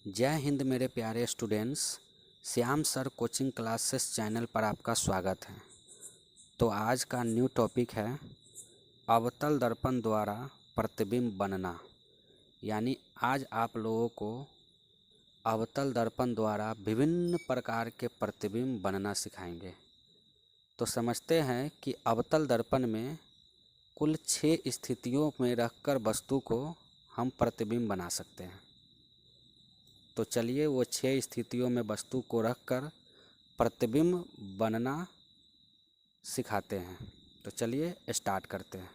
जय हिंद मेरे प्यारे students. Shyam sir coaching classes channel पर आपका स्वागत है। तो आज का न्यू टॉपिक है अवतल दर्पण द्वारा प्रतिबिंब बनना। यानी आज आप लोगों को अवतल दर्पण द्वारा विभिन्न प्रकार के प्रतिबिंब बनना सिखाएंगे। तो समझते हैं कि अवतल दर्पण में कुल 6 स्थितियों में रखकर वस्तु को हम प्रतिबिंब बना सकते हैं। तो चलिए वो 6 स्थितियों में वस्तु को रखकर प्रतिबिंब बनना सिखाते हैं। तो चलिए स्टार्ट करते हैं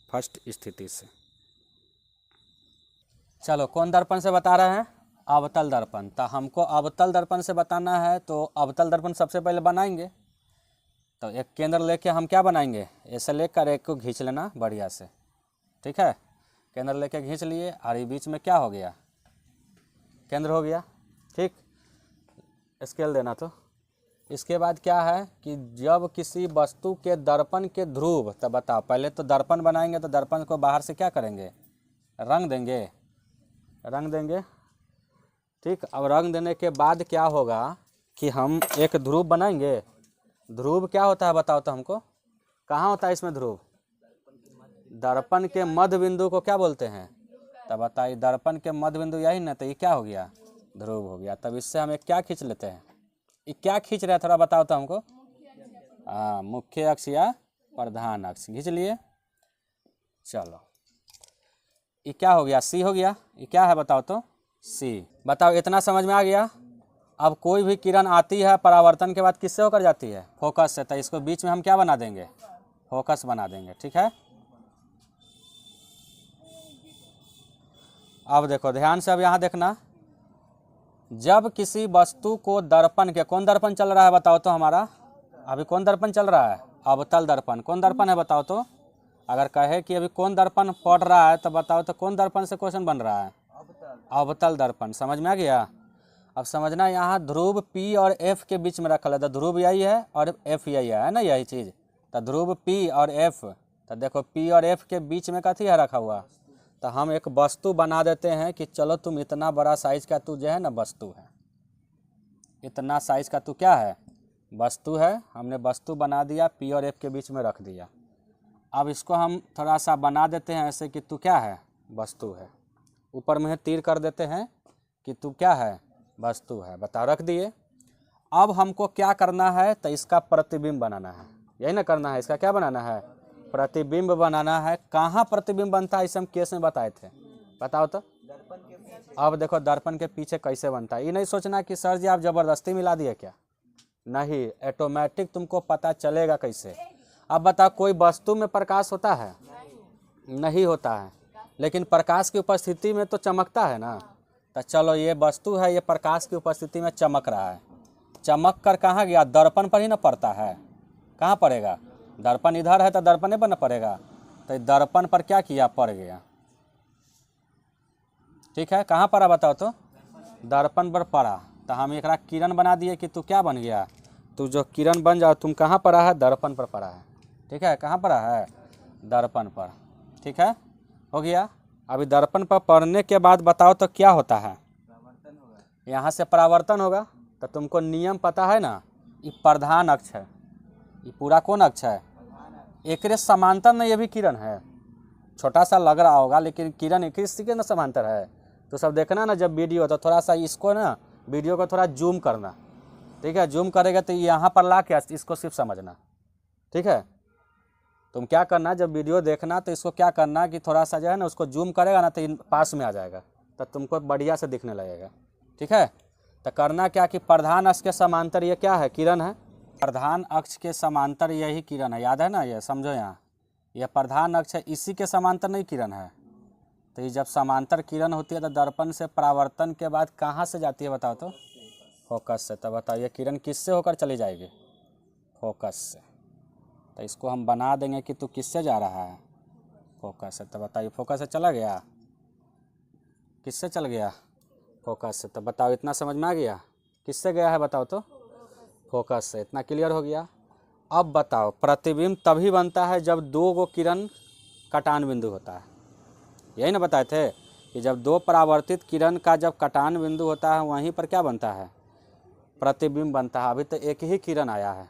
फर्स्ट स्थिति से। चलो, कौन दर्पण से बता रहे हैं? अवतल दर्पण। तो हमको अवतल दर्पण से बताना है, तो अवतल दर्पण सबसे पहले बनाएंगे। तो एक केंद्र लेके हम क्या बनाएंगे, ऐसे लेकर एक को खींच लेना बढ़िया से। ठीक है, केंद्र लेके खींच लिए और ये बीच में क्या हो गया, केंद्र हो गया। ठीक, स्केल देना। तो इसके बाद क्या है कि जब किसी वस्तु के दर्पण के ध्रुव, तब बताओ, पहले तो दर्पण बनाएंगे तो दर्पण को बाहर से क्या करेंगे, रंग देंगे। ठीक, अब रंग देने के बाद क्या होगा कि हम एक ध्रुव बनाएंगे। ध्रुव क्या होता है बताओ तो हमको, कहाँ होता है इसमें ध्रुव? दर्पण के मध्य बिंदु को क्या बोलते हैं? तब बताइए, दर्पण के मध्य बिंदु यही ना, तो ये क्या हो गया, ध्रुव हो गया। तब इससे हम एक क्या खींच लेते हैं, ये क्या खींच रहा है थोड़ा बताओ तो हमको। हाँ, मुख्य अक्ष या प्रधान अक्ष खींच लिए। चलो, ये क्या हो गया, सी हो गया। ये क्या है बताओ तो, सी। बताओ, इतना समझ में आ गया। अब कोई भी किरण आती है परावर्तन के बाद किससे होकर जाती है, फोकस से। तो इसको बीच में हम क्या बना देंगे, फोकस बना देंगे। ठीक है, अब देखो ध्यान से, अब यहाँ देखना, जब किसी वस्तु को दर्पण के, कौन दर्पण चल रहा है बताओ तो हमारा, अभी कौन दर्पण चल रहा है, अवतल दर्पण। कौन दर्पण है बताओ तो, अगर कहे कि अभी कौन दर्पण पढ़ रहा है तो बताओ तो कौन दर्पण से क्वेश्चन बन रहा है, अवतल दर्पण। समझ में आ गया। अब समझना, यहाँ ध्रुव P और F के बीच में रखा है। तो ध्रुव यही है और F यही है ना, यही चीज़। तो ध्रुव P और F, तो देखो P और F के बीच में कथी है रखा हुआ। तो हम एक वस्तु बना देते हैं कि चलो तुम इतना बड़ा साइज का तू जो है ना वस्तु है, इतना साइज का तू क्या है, वस्तु है। हमने वस्तु बना दिया, P और F के बीच में रख दिया। अब इसको हम थोड़ा सा बना देते हैं ऐसे कि तू क्या है, वस्तु है। ऊपर में तीर कर देते हैं कि तू क्या है, वस्तु है। बता, रख दिए। अब हमको क्या करना है, तो इसका प्रतिबिंब बनाना है। यही ना करना है, इसका क्या बनाना है, प्रतिबिंब बनाना है। कहाँ प्रतिबिंब बनता है, इसे हम केस में बताए थे, बताओ तो। अब देखो, दर्पण के पीछे कैसे बनता है। ये नहीं सोचना कि सर जी आप जबरदस्ती मिला दिए क्या, नहीं, ऑटोमेटिक तुमको पता चलेगा कैसे। अब बताओ, कोई वस्तु में प्रकाश होता है? नहीं होता है, लेकिन प्रकाश की उपस्थिति में तो चमकता है ना। तो चलो, ये वस्तु है, ये प्रकाश की उपस्थिति में चमक रहा है। चमक कर कहाँ गया, दर्पण पर ही ना पड़ता है। कहाँ पड़ेगा, दर्पण इधर है तो दर्पण पर ना पड़ेगा। तो दर्पण पर क्या किया, पड़ गया। ठीक है, कहाँ पड़ा बताओ तो, दर्पण पर पड़ा। तो हम एक किरण बना दिए कि तू क्या बन गया, तू जो किरण बन जाओ। तुम कहाँ पड़ा है, दर्पण पर पड़ा है। ठीक है, कहाँ पड़ा है, दर्पण पर। ठीक है, हो गया। अभी दर्पण पर पड़ने के बाद बताओ तो क्या होता है, यहाँ से परावर्तन होगा। तो तुमको नियम पता है ना, ये प्रधान अक्ष है, ये पूरा कौन अक्ष है, एक समांतर ना, ये भी किरण है। छोटा सा लग रहा होगा लेकिन किरण एक के ना समांतर है। तो सब देखना ना जब वीडियो, तो थोड़ा सा इसको ना, वीडियो को थोड़ा जूम करना। ठीक है, जूम करेगा तो यहाँ पर ला के इसको सिर्फ समझना। ठीक है, तुम क्या करना, जब वीडियो देखना तो इसको क्या करना कि थोड़ा सा जो है ना उसको जूम करेगा ना तो पास में आ जाएगा, तो तुमको बढ़िया से दिखने लगेगा। ठीक है, तो करना क्या कि प्रधान अक्ष के समांतर ये क्या है, किरण है। प्रधान अक्ष के समांतर यही किरण है, याद है ना, ये समझो। यहाँ यह प्रधान अक्ष है, इसी के समांतर नहीं किरण है। तो ये जब समांतर किरण होती है तो दर्पण से परावर्तन के बाद कहाँ से जाती है बताओ तो, फोकस से। तो बताओ, ये किरण किससे होकर चली जाएगी, फोकस से। तो इसको हम बना देंगे कि तू किससे जा रहा है, फोकस से। तो बताइए, फोकस से चला गया, किससे चल गया, फोकस से। तो बताओ, इतना समझ में आ गया, किससे गया है बताओ तो, फोकस से। इतना क्लियर हो गया। अब बताओ, प्रतिबिंब तभी बनता है जब 2 किरण कटान बिंदु होता है। यही ना बताए थे कि जब दो परावर्तित किरण का जब कटान बिंदु होता है वहीं पर क्या बनता है, प्रतिबिंब बनता है। अभी तो एक ही किरण आया है,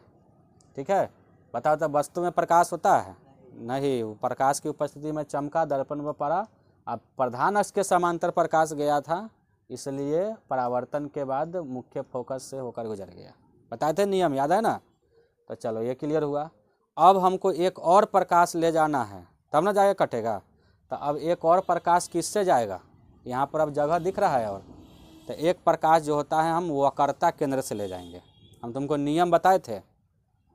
ठीक है। बताओ तो वस्तु में प्रकाश होता है नहीं, प्रकाश की उपस्थिति में चमका, दर्पण में पड़ा। अब प्रधान अक्ष के समांतर प्रकाश गया था, इसलिए परावर्तन के बाद मुख्य फोकस से होकर गुजर गया। बताए थे नियम, याद है ना। तो चलो ये क्लियर हुआ। अब हमको एक और प्रकाश ले जाना है तब ना जाएगा कटेगा। तो अब एक और प्रकाश किससे जाएगा, यहाँ पर अब जगह दिख रहा है। और तो एक प्रकाश जो होता है हम वक्रता केंद्र से ले जाएंगे। हम तुमको नियम बताए थे,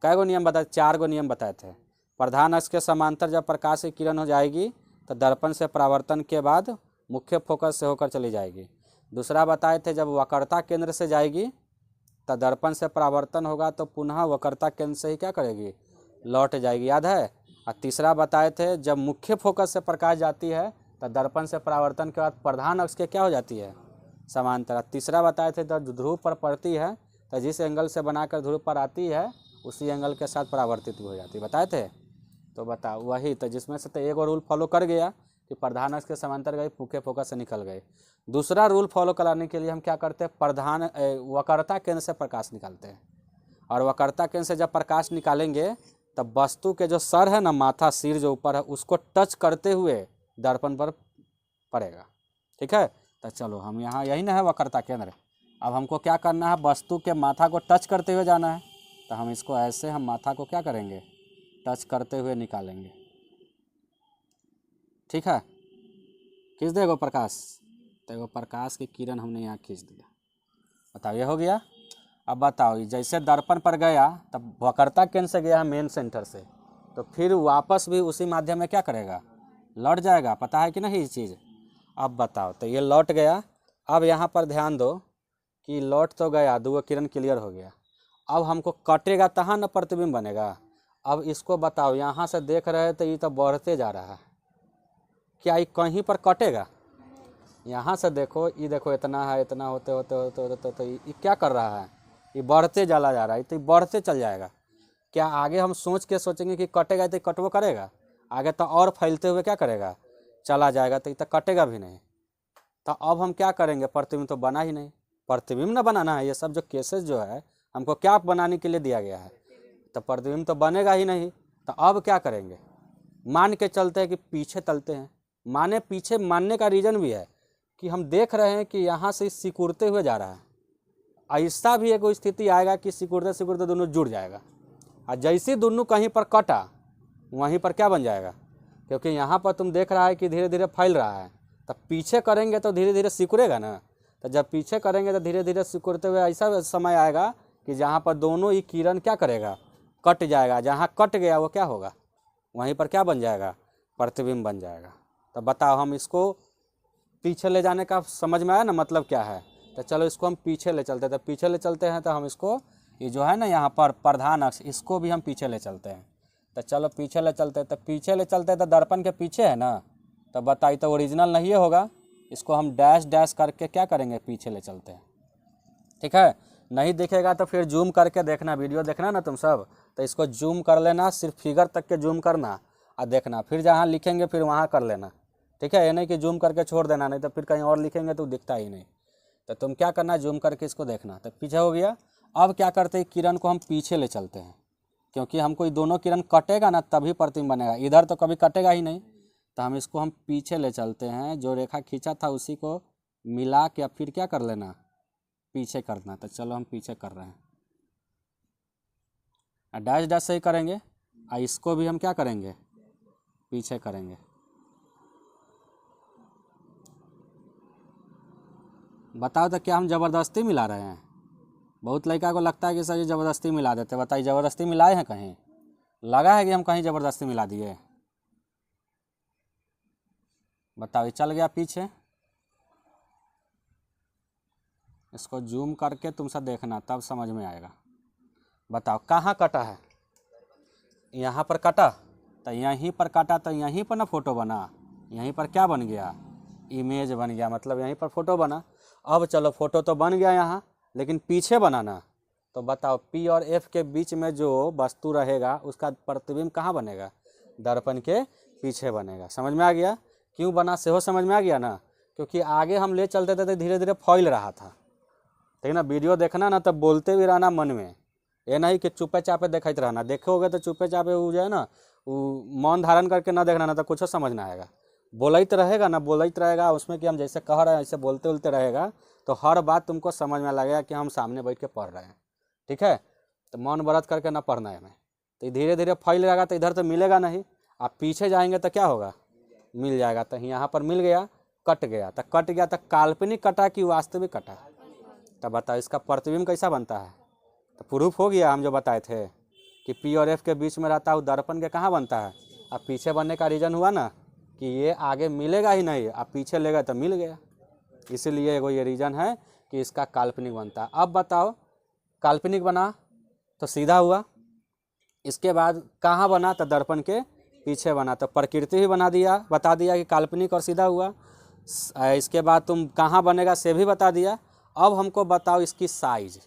कै गो नियम बताए, 4 गो नियम बताए थे। प्रधान अक्ष के समांतर जब प्रकाश की किरण हो जाएगी तो दर्पण से परावर्तन के बाद मुख्य फोकस से होकर चली जाएगी। दूसरा बताए थे जब वक्रता केंद्र से जाएगी तो दर्पण से परावर्तन होगा तो पुनः वक्रता केंद्र से ही क्या करेगी, लौट जाएगी, याद है। और तीसरा बताए थे जब मुख्य फोकस से प्रकाश जाती है तो दर्पण से परावर्तन के बाद प्रधान अक्ष के क्या हो जाती है, समांतर। तीसरा बताए थे जब ध्रुव पर पड़ती है तो जिस एंगल से बनाकर ध्रुव पर आती है उसी एंगल के साथ परावर्तित भी हो जाती है, बताए थे। तो बताओ वही तो, जिसमें से तो एक और रूल फॉलो कर गया कि प्रधान अक्ष के समांतर गई, मुख्य फोकस से निकल गए। दूसरा रूल फॉलो कराने के लिए हम क्या करते हैं, वक्रता केंद्र से प्रकाश निकालते हैं। और वक्रता केंद्र से जब प्रकाश निकालेंगे तब वस्तु के जो सर है ना, माथा सिर जो ऊपर है, उसको टच करते हुए दर्पण पर पड़ेगा, ठीक है। तो चलो हम यहाँ, यही ना है वक्रता केंद्र। अब हमको क्या करना है, वस्तु के माथा को टच करते हुए जाना है। तो हम इसको ऐसे, हम माथा को क्या करेंगे, टच करते हुए निकालेंगे, ठीक है। खींच देगा प्रकाश, तो वो प्रकाश की किरण हमने यहाँ खींच दिया। बताओ ये हो गया। अब बताओ जैसे दर्पण पर गया तब वक्रता केंद्र से गया मेन सेंटर से, तो फिर वापस भी उसी माध्यम में क्या करेगा, लौट जाएगा। पता है कि नहीं ये चीज़। अब बताओ तो ये लौट गया। अब यहाँ पर ध्यान दो कि लौट तो गया, दो किरण क्लियर हो गया। अब हमको कटेगा तहाँ न प्रतिबिंब बनेगा। अब इसको बताओ, यहाँ से देख रहे तो ये तो बढ़ते जा रहा है, क्या ये कहीं पर कटेगा। यहाँ से देखो, ये देखो इतना है, इतना होते होते होते होते तो ये क्या कर रहा है, ये बढ़ते चला जा रहा है। तो ये बढ़ते चल जाएगा। क्या आगे हम सोच के सोचेंगे कि कटेगा तो कटवो करेगा, आगे तो और फैलते हुए क्या करेगा, चला जाएगा। तो ये तो कटेगा भी नहीं। तो अब हम क्या करेंगे, प्रतिबिंब तो बना ही नहीं, प्रतिबिंब ना बनाना है। ये सब जो केसेस जो है हमको क्या बनाने के लिए दिया गया है, तो प्रतिबिंब तो बनेगा ही नहीं। तो अब क्या करेंगे, मान के चलते हैं कि पीछे तलते हैं। पीछे मानने का रीज़न भी है कि हम देख रहे हैं कि यहाँ से सिकुड़ते हुए जा रहा है। ऐसा भी एक स्थिति आएगा कि सिकुड़ते सिकुड़ते दोनों जुड़ जाएगा। और जैसे दोनों कहीं पर कटा वहीं पर क्या बन जाएगा, क्योंकि यहाँ पर तुम देख रहा है कि धीरे धीरे फैल रहा है। तब पीछे करेंगे तो धीरे धीरे सिकुड़ेगा ना। तो जब पीछे करेंगे तो धीरे धीरे सिकुड़ते हुए ऐसा समय आएगा कि जहाँ पर दोनों ही किरण क्या करेगा, कट जाएगा। जहाँ कट गया वो क्या होगा, वहीं पर क्या बन जाएगा, प्रतिबिंब बन जाएगा। तो बताओ हम इसको पीछे ले जाने का समझ में आया ना, मतलब क्या है। तो चलो इसको हम पीछे ले चलते हैं। तो पीछे ले चलते हैं तो हम इसको, ये जो है ना यहाँ पर प्रधान अक्ष, इसको भी हम पीछे ले चलते हैं। तो चलो पीछे ले चलते हैं। तो पीछे ले चलते हैं तो दर्पण के पीछे है ना। तो बताइए तो ओरिजिनल नहीं होगा, इसको हम डैश डैश करके क्या करेंगे, पीछे ले चलते हैं, ठीक है। नहीं दिखेगा तो फिर जूम करके देखना, वीडियो देखना ना तुम सब, तो इसको जूम कर लेना, सिर्फ फिगर तक के जूम करना और देखना। फिर जहाँ लिखेंगे फिर वहाँ कर लेना, ठीक है। ये नहीं कि जूम करके छोड़ देना, नहीं तो फिर कहीं और लिखेंगे तो दिखता ही नहीं। तो तुम क्या करना, जूम करके इसको देखना। तो पीछे हो गया। अब क्या करते हैं, किरण को हम पीछे ले चलते हैं, क्योंकि हमको ये दोनों किरण कटेगा ना तभी प्रतिबिंब बनेगा, इधर तो कभी कटेगा ही नहीं। तो हम इसको हम पीछे ले चलते हैं, जो रेखा खींचा था उसी को मिला के फिर क्या कर लेना, पीछे करना। तो चलो हम पीछे कर रहे हैं, डैश डैश से ही करेंगे। और इसको भी हम क्या करेंगे, पीछे करेंगे। बताओ तो क्या हम ज़बरदस्ती मिला रहे हैं। बहुत लड़का को लगता है कि सर ये ज़बरदस्ती मिला देते। बताइए ज़बरदस्ती मिलाए हैं कहीं, लगा है कि हम कहीं ज़बरदस्ती मिला दिए। बताओ ये चल गया पीछे। इसको जूम करके तुम सब देखना तब समझ में आएगा। बताओ कहाँ कटा है, यहाँ पर कटा। तो यहीं पर काटा तो यहीं पर ना फोटो बना, यहीं पर क्या बन गया, इमेज बन गया, मतलब यहीं पर फोटो बना। अब चलो फोटो तो बन गया यहाँ, लेकिन पीछे बनाना। तो बताओ पी और एफ के बीच में जो वस्तु रहेगा उसका प्रतिबिंब कहाँ बनेगा, दर्पण के पीछे बनेगा। समझ में आ गया क्यों बना, से हो समझ में आ गया ना। क्योंकि आगे हम ले चलते थे तो धीरे धीरे फैल रहा था। ठीक ना, वीडियो देखना ना तब बोलते भी रहना मन में, ये नहीं कि चुपे चापे देखते रहना। देखोगे तो चुपे चापे वो जो है ना वो मौन धारण करके ना देखना, ना तो कुछ समझ ना आएगा। बोलते रहेगा ना, बोलते रहेगा उसमें कि हम जैसे कह रहे हैं ऐसे बोलते बोलते रहेगा तो हर बात तुमको समझ में लगेगा कि हम सामने बैठ के पढ़ रहे हैं। ठीक है, तो मौन व्रत करके ना पढ़ना है हमें। तो धीरे धीरे फैल रहेगा तो इधर तो मिलेगा नहीं, आप पीछे जाएंगे तो क्या होगा, मिल जाएगा। तो यहाँ पर मिल गया, कट गया, तो कट गया तो काल्पनिक कटा कि वास्तविक कटा। तो बताओ इसका प्रतिबिंब कैसा बनता है। तो प्रूफ हो गया हम जो बताए थे कि पी और एफ के बीच में रहता है दर्पण के कहाँ बनता है। अब पीछे बनने का रीज़न हुआ ना कि ये आगे मिलेगा ही नहीं, आप पीछे ले गए तो मिल गया, इसीलिए एगो ये रीज़न है कि इसका काल्पनिक बनता है। अब बताओ काल्पनिक बना तो सीधा हुआ, इसके बाद कहाँ बना तो दर्पण के पीछे बना, तो प्रकृति भी बता दिया कि काल्पनिक और सीधा हुआ। इसके बाद तुम कहाँ बनेगा से भी बता दिया। अब हमको बताओ इसकी साइज।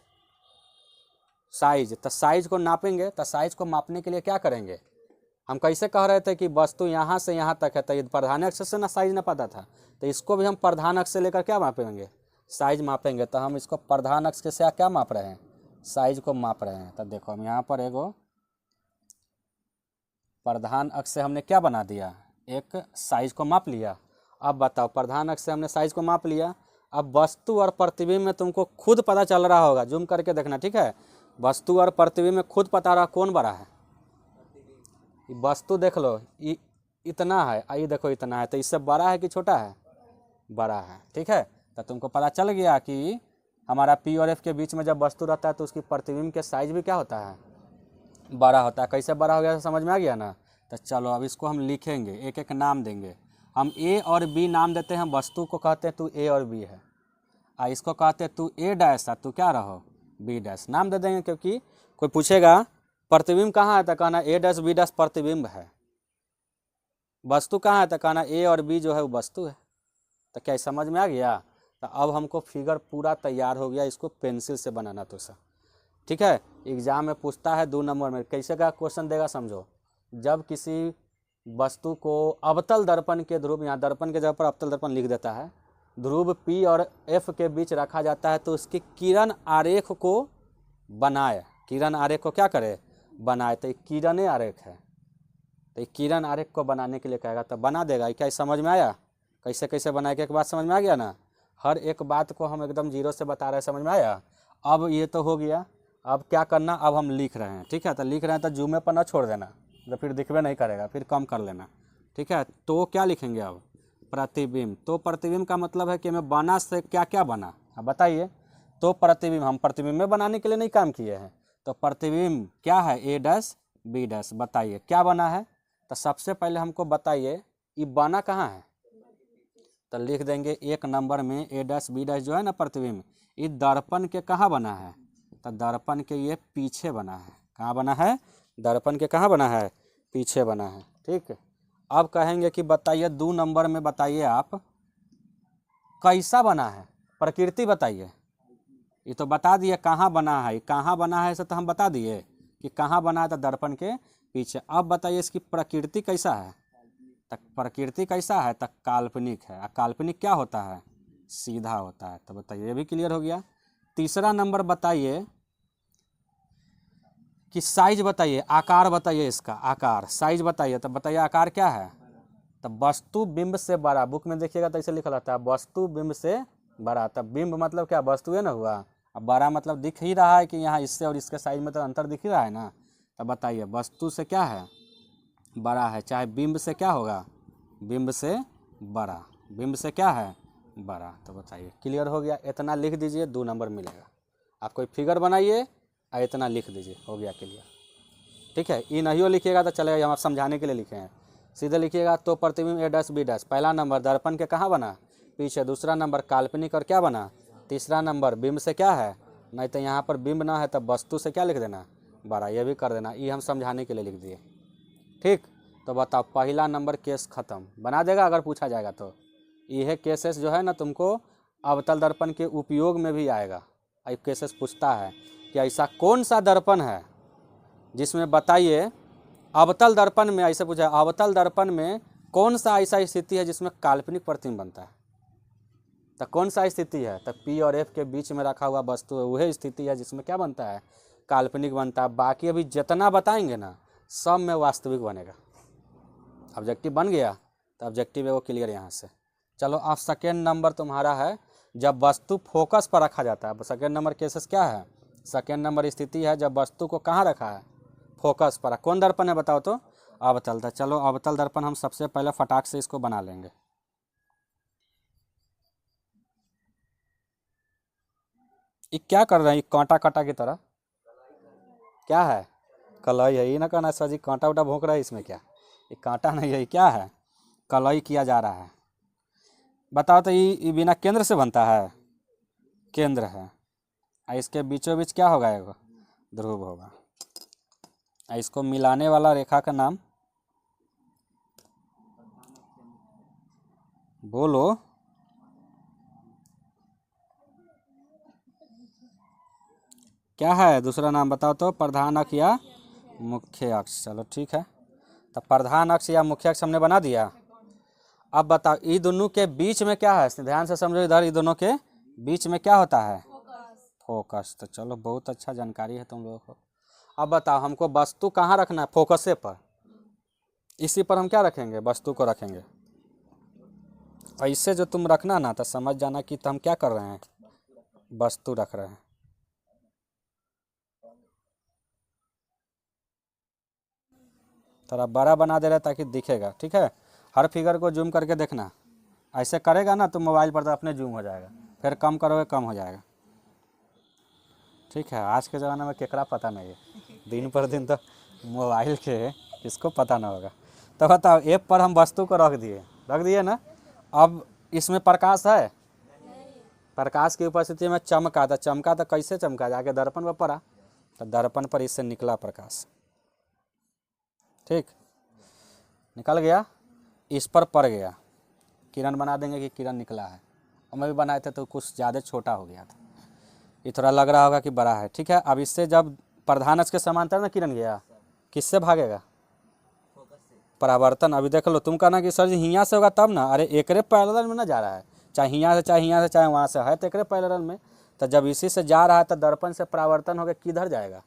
तो साइज को नापेंगे, तो साइज को मापने के लिए क्या करेंगे, हम कैसे कह रहे थे कि वस्तु यहाँ से यहाँ तक है, तो ये प्रधान अक्ष से ना साइज ना पता था, तो इसको भी हम प्रधान अक्ष से लेकर क्या मापेंगे, साइज मापेंगे। तो हम इसको प्रधान अक्ष से क्या माप रहे हैं, साइज को माप रहे हैं। तो देखो हम यहाँ पर एगो प्रधान अक्ष से हमने क्या बना दिया, एक साइज को माप लिया। अब बताओ प्रधान अक्ष से हमने साइज को माप लिया। अब वस्तु और प्रतिबिंब में तुमको खुद पता चल रहा होगा, जूम करके देखना। ठीक है, वस्तु और प्रतिबिंब में खुद पता रहा कौन बड़ा है। वस्तु देख लो इतना है, ये देखो इतना है, तो इससे बड़ा है कि छोटा है, बड़ा है। ठीक है, तो तुमको पता चल गया कि हमारा पी और एफ के बीच में जब वस्तु रहता है तो उसकी प्रतिबिंब के साइज भी क्या होता है, बड़ा होता है। कैसे बड़ा हो गया समझ में आ गया ना। तो चलो अब इसको हम लिखेंगे, एक एक नाम देंगे। हम ए और बी नाम देते हैं, वस्तु को कहते हैं तू ए और बी है, इसको कहते हैं तू ए डैश है, तू क्या रहो बी डैश, नाम दे देंगे। क्योंकि कोई पूछेगा प्रतिबिंब कहाँ है तो कहना ए डैश बी डैश प्रतिबिंब है, वस्तु कहाँ है तो कहना ए और बी जो है वो वस्तु है। तो क्या समझ में आ गया। तो अब हमको फिगर पूरा तैयार हो गया, इसको पेंसिल से बनाना तो सर। ठीक है, एग्जाम में पूछता है 2 नंबर में, कैसे का क्वेश्चन देगा समझो। जब किसी वस्तु को अवतल दर्पण के ध्रुव, यहाँ दर्पण के जगह पर अवतल दर्पण लिख देता है, ध्रुव पी और एफ के बीच रखा जाता है, तो उसकी किरण आरेख को बनाए, किरण आरेख को क्या करे, बनाए। तो किरण आरेख है, तो किरण आरेख को बनाने के लिए कहेगा तो बना देगा। क्या समझ में आया, कैसे कैसे बनाए के एक बात समझ में आ गया ना। हर एक बात को हम एकदम जीरो से बता रहे हैं, समझ में आया। अब ये तो हो गया, अब क्या करना, अब हम लिख रहे हैं। ठीक है, तो लिख रहे हैं तो जूमे पर ना छोड़ देना, तो फिर दिखबे नहीं करेगा, फिर कम कर लेना। ठीक है, तो क्या लिखेंगे अब, प्रतिबिंब। तो प्रतिबिंब का मतलब है कि हमें बना से क्या क्या बना, अब बताइए। तो प्रतिबिंब, हम प्रतिबिंब में बनाने के लिए नहीं काम किए हैं, तो प्रतिबिंब क्या है, ए डैश बी डैश, बताइए क्या बना है। तो सबसे पहले हमको बताइए ये बना कहाँ है, तो लिख देंगे 1 नंबर में ए डैश बी डैश जो है ना प्रतिबिंब, ये दर्पण के कहाँ बना है, तो दर्पण के ये पीछे बना है। कहाँ बना है, दर्पण के कहाँ बना है, पीछे बना है। ठीक है, अब कहेंगे कि बताइए 2 नंबर में बताइए आप कैसा बना है, प्रकृति बताइए। ये तो बता दिए कहाँ बना है, कहाँ बना है ऐसा तो हम बता दिए कि कहाँ बना है, तो दर्पण के पीछे। अब बताइए इसकी प्रकृति कैसा है, तो प्रकृति कैसा है, तो काल्पनिक है। काल्पनिक क्या होता है, सीधा होता है। तो बताइए ये भी क्लियर हो गया। तीसरा नंबर बताइए कि साइज बताइए, आकार बताइए, इसका आकार साइज बताइए। तो बताइए आकार क्या है, तो वस्तु बिंब से बड़ा, बुक में देखिएगा तो ऐसे लिखा रहता है वस्तु बिंब से बड़ा। तब बिंब मतलब क्या, वस्तु है ना हुआ, अब बड़ा मतलब दिख ही रहा है कि यहाँ इससे और इसके साइज में तो अंतर दिख ही रहा है ना। तो बताइए वस्तु से क्या है, बड़ा है, चाहे बिंब से क्या होगा, बिंब से बड़ा, बिंब से क्या है, बड़ा। तो बताइए क्लियर हो गया। इतना लिख दीजिए 2 नंबर मिलेगा। आप कोई फिगर बनाइए और इतना लिख दीजिए, हो गया क्लियर। ठीक है, ये नहीं हो लिखिएगा तो चलेगा, हम आप समझाने के लिए लिखे हैं। सीधे लिखिएगा तो प्रतिबिंब ए डैश बी डैश, पहला नंबर दर्पण के कहाँ बना, पीछे। दूसरा नंबर काल्पनिक और क्या बना, तीसरा नंबर बिंब से क्या है, नहीं तो यहाँ पर बिंब ना है तो वस्तु से क्या लिख देना, बड़ा, ये भी कर देना। ये हम समझाने के लिए लिख दिए। ठीक, तो बताओ पहला नंबर केस खत्म, बना देगा अगर पूछा जाएगा तो। यह केसेस जो है ना तुमको अवतल दर्पण के उपयोग में भी आएगा। ये केसेस पूछता है कि ऐसा कौन सा दर्पण है जिसमें बताइए अवतल दर्पण में, ऐसे पूछा अवतल दर्पण में कौन सा ऐसा स्थिति है जिसमें काल्पनिक प्रतिबिंब बनता है। तो कौन सा स्थिति है? तो पी और एफ के बीच में रखा हुआ वस्तु है, वही स्थिति है जिसमें क्या बनता है? काल्पनिक बनता है। बाकी अभी जितना बताएंगे ना सब में वास्तविक बनेगा। ऑब्जेक्टिव बन गया तो ऑब्जेक्टिव है वो क्लियर यहाँ से। चलो अब सेकेंड नंबर तुम्हारा है जब वस्तु फोकस पर रखा जाता है। सेकेंड नंबर केसेस क्या है? सेकेंड नंबर स्थिति है जब वस्तु को कहाँ रखा है? फोकस पर। कौन दर्पण है बताओ तो? अवतल। था चलो अवतल दर्पण हम सबसे पहले फटाक से इसको बना लेंगे। ये क्या कर रहे हैं? कांटा कांटा की तरह क्या है? कलई है। ये ना कहना सर जी कांटा उटा भोंक रहा है इसमें क्या? ये कांटा नहीं है, ये क्या है? कलई किया जा रहा है। बताओ तो ये बिना केंद्र से बनता है? केंद्र है। इसके बीचों बीच क्या होगा? एगो ध्रुव होगा। इसको मिलाने वाला रेखा का नाम बोलो। क्या है दूसरा नाम बताओ तो? प्रधान अक्ष या मुख्य अक्ष। चलो ठीक है, तो प्रधान अक्ष या मुख्य अक्ष हमने बना दिया। अब बताओ ये दोनों के बीच में क्या है? ध्यान से समझो इधर, ये दोनों के बीच में क्या होता है? फोकस। तो चलो बहुत अच्छा जानकारी है तुम लोगों को। अब बताओ हमको वस्तु कहाँ रखना है? फोकसे पर। इसी पर हम क्या रखेंगे? वस्तु को रखेंगे। ऐसे जो तुम रखना ना तो समझ जाना कि हम क्या कर रहे हैं? वस्तु रख रहे हैं। थोड़ा बड़ा बना दे रहा है ताकि दिखेगा। ठीक है, हर फिगर को जूम करके देखना। ऐसे करेगा ना तो मोबाइल पर तो अपने जूम हो जाएगा, फिर कम करोगे कम हो जाएगा। ठीक है, आज के ज़माने में केकरा पता नहीं है, दिन पर दिन तो मोबाइल के किसको पता ना होगा। तो बताओ ऐप पर हम वस्तु को रख दिए ना। अब इसमें प्रकाश है? प्रकाश की उपस्थिति में चमका। तो कैसे चमका? जाके दर्पण पर पड़ा, तो दर्पण पर इससे निकला प्रकाश। ठीक, निकल गया, इस पर पड़ गया, किरण बना देंगे कि किरण निकला है। हम भी बनाए थे तो कुछ ज़्यादा छोटा हो गया था, ये थोड़ा लग रहा होगा कि बड़ा है। ठीक है, अब इससे जब प्रधान अक्ष के समांतर ना किरण गया, किससे भागेगा? परावर्तन। अभी देख लो, तुम कहना कि सर जी हियाँ से होगा तब ना। अरे एकरे पैरेलल में ना जा रहा है, चाहे हियाँ से चाहे वहाँ से है, तो एकरे पैरेलल में। तो जब इसी से जा रहा है तो दर्पण से परावर्तन होकर किधर जाएगा?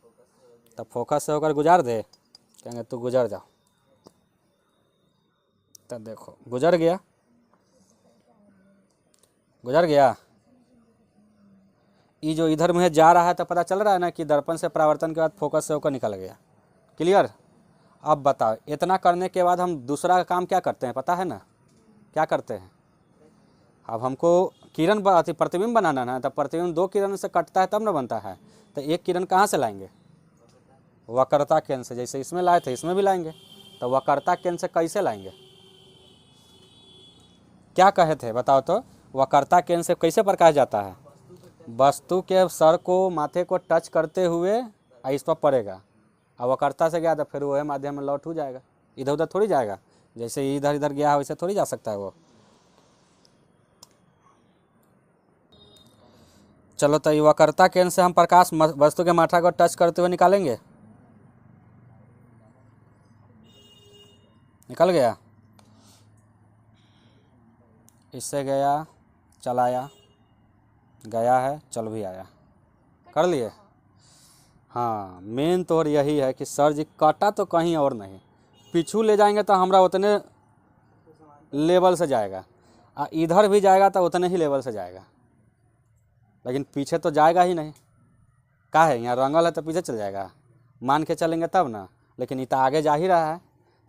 तो फोकस से होकर गुजार दे, कहेंगे तू गुजर जा। तो देखो गुजर गया, ये जो इधर मुझे जा रहा है तो पता चल रहा है ना कि दर्पण से परावर्तन के बाद फोकस से होकर निकल गया। क्लियर? अब बताओ इतना करने के बाद हम दूसरा काम क्या करते हैं पता है ना? क्या करते हैं? अब हमको किरण प्रतिबिंब बनाना ना, तो प्रतिबिंब दो किरण से कटता है तब ना बनता है। तो एक किरण कहाँ से लाएंगे? वक्रता केंद्र से। जैसे इसमें लाए थे इसमें भी लाएंगे। तो वक्रता केंद्र से कैसे लाएंगे? क्या कहे थे बताओ तो? वक्रता केंद्र से कैसे प्रकाश जाता है? वस्तु के सर को माथे को टच करते हुए इस पर पड़ेगा, और वक्रता से गया तो फिर वह माध्यम में लौट हो जाएगा, इधर उधर थोड़ी जाएगा। जैसे इधर इधर गया है वैसे थोड़ी जा सकता है वो। चलो तो ये वक्रता केंद्र से हम प्रकाश वस्तु के माथा को टच करते हुए निकालेंगे। निकल गया, इससे गया, चलाया, गया है, चल भी आया, कर लिए। हाँ, मेन तो यही है कि सर जी काटा तो कहीं और नहीं, पीछू ले जाएंगे तो हमरा उतने लेवल से जाएगा, इधर भी जाएगा तो उतने ही लेवल से जाएगा, लेकिन पीछे तो जाएगा ही नहीं। क्या है यहाँ रंगल है तो पीछे चल जाएगा, मान के चलेंगे तब ना। लेकिन ये तो आगे जा ही रहा है,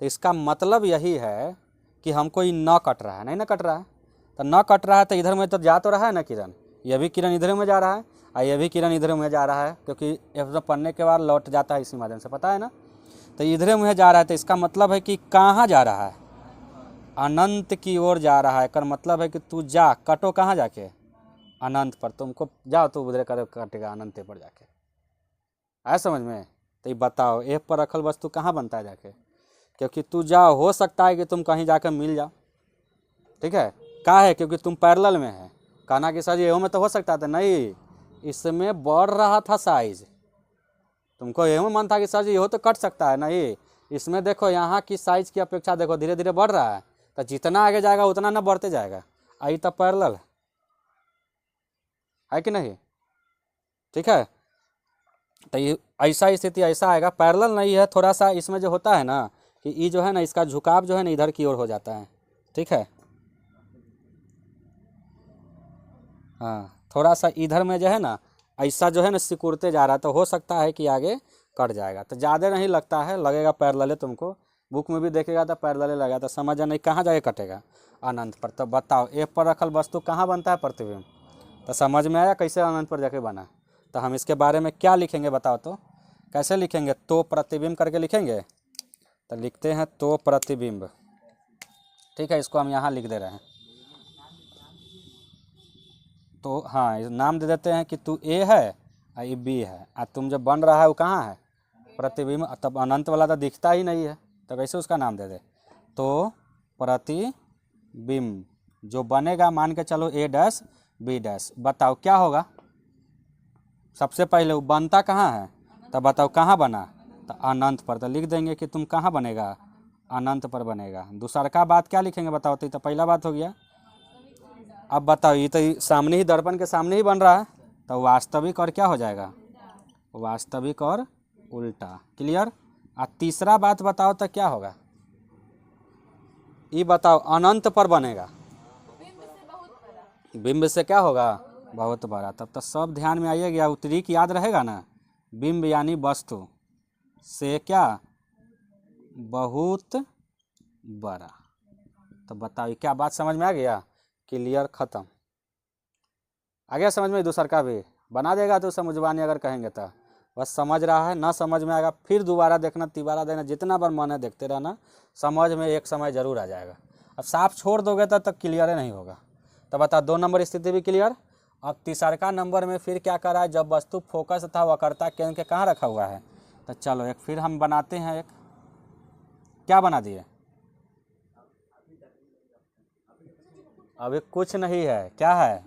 तो इसका मतलब यही है कि हमको ये न कट रहा है, नहीं ना कट रहा है। तो न कट रहा है तो इधर में तो जा तो रहा है ना किरण, ये भी किरण इधर में जा रहा है और ये भी किरण इधर में जा रहा है, क्योंकि एफ पढ़ने के बाद लौट जाता है इसी माध्यम से, पता है ना। तो इधर में जा रहा है, तो इसका मतलब है कि कहाँ जा रहा है? अनंत की ओर जा रहा है। कर मतलब है कि तू जा, कटो कहाँ जाके? अनंत पर। तुमको जाओ तो उधर कर कटेगा अनंत पर जाके। आया समझ में? तो ये बताओ एफ पर रखल वस्तु कहाँ बनता है जाके? क्योंकि तू जाओ, हो सकता है कि तुम कहीं जाकर मिल जाओ। ठीक है, क्या है? क्योंकि तुम पैरेलल में है। कहना कि सर एहो में तो हो सकता था, नहीं, इसमें बढ़ रहा था साइज। तुमको एहो मन था कि सर जी एहो तो कट सकता है, नहीं, इसमें देखो यहाँ की साइज की अपेक्षा देखो धीरे धीरे बढ़ रहा है, तो जितना आगे जाएगा उतना ना बढ़ते जाएगा। आई तो पैरेलल है, है कि नहीं? ठीक है, तो ये ऐसा स्थिति ऐसा आएगा, पैरेलल नहीं है, थोड़ा सा इसमें जो होता है ना कि ये जो है ना इसका झुकाव जो है ना इधर की ओर हो जाता है। ठीक है, हाँ थोड़ा सा इधर में जो है ना ऐसा जो है ना सिकुड़ते जा रहा है, तो हो सकता है कि आगे कट जाएगा। तो ज़्यादा नहीं लगता है, लगेगा पैरेलल तुमको, बुक में भी देखेगा तो पैरेलल लगेगा, तो समझ नहीं कहाँ जाके कटेगा, अनंत पर। तो बताओ एक पर रखल वस्तु कहाँ बनता है? प्रतिबिंब। तो समझ में आया कैसे अनंत पर जाके बना? तो हम इसके बारे में क्या लिखेंगे बताओ तो, कैसे लिखेंगे? तो प्रतिबिंब करके लिखेंगे। तो लिखते हैं तो प्रतिबिंब। ठीक है, इसको हम यहाँ लिख दे रहे हैं। तो हाँ इस नाम दे देते हैं कि तू ए है और ये बी है, और तुम जो बन रहा है वो कहाँ है? प्रतिबिंब। तब अनंत वाला तो दिखता ही नहीं है, तो कैसे उसका नाम दे दे? तो प्रतिबिंब जो बनेगा, मान के चलो ए डैश बी डैश। बताओ क्या होगा? सबसे पहले वो बनता कहाँ है? तब बताओ कहाँ बना? तो अनंत पर। तो लिख देंगे कि तुम कहाँ बनेगा? अनंत पर बनेगा। दूसरा का बात क्या लिखेंगे बताओ? तो पहला बात हो गया। अब बताओ ये तो सामने ही, दर्पण के सामने ही बन रहा है, तो वास्तविक और क्या हो जाएगा? वास्तविक और उल्टा। क्लियर? और तीसरा बात बताओ तो क्या होगा? ये बताओ, अनंत पर बनेगा, बिंब से क्या होगा? बहुत बड़ा। तब तो सब ध्यान में आइए गया, उत्तरीक याद रहेगा ना, बिंब यानी वस्तु से क्या? बहुत बड़ा। तो बताओ क्या बात समझ में आ गया? क्लियर, खत्म। आ गया समझ में? दूसरा का भी बना देगा तो समझवानी अगर कहेंगे तो। बस समझ रहा है, ना समझ में आएगा फिर दोबारा देखना, तिबारा देना, जितना बार मन है देखते रहना, समझ में एक समय जरूर आ जाएगा। अब साफ छोड़ दोगे तब तक क्लियर नहीं होगा। तो बता, 2 नंबर स्थिति भी क्लियर। अब तीसरा नंबर में फिर क्या कर रहा है? जब वस्तु फोकस तथा वक्रता केंद्र के कहाँ रखा हुआ है? तो चलो एक फिर हम बनाते हैं। एक क्या बना दिए? अभी कुछ नहीं है, क्या है?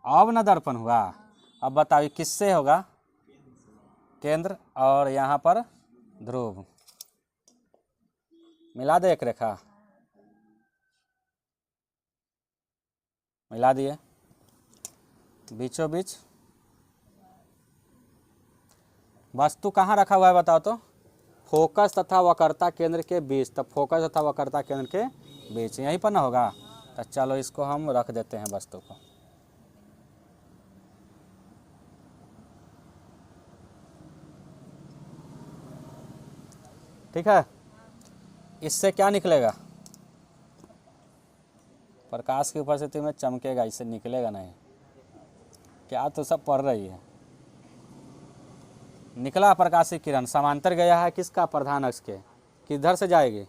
अब न दर्पण हुआ। अब बताइए किससे होगा? केंद्र और यहाँ पर ध्रुव। मिला दे एक रेखा, मिला दिए बीचों बीच। वस्तु कहाँ रखा हुआ है बताओ तो? फोकस तथा वक्रता केंद्र के बीच। तब फोकस तथा वक्रता केंद्र के बीच यहीं पर ना होगा। तो चलो इसको हम रख देते हैं वस्तु को। ठीक है, इससे क्या निकलेगा? प्रकाश की उपस्थिति में चमकेगा, इससे निकलेगा नहीं। क्या तो सब पढ़ रही है। निकला प्रकाशीय किरण, समांतर गया है किसका? प्रधान अक्ष के। किधर से जाएगी?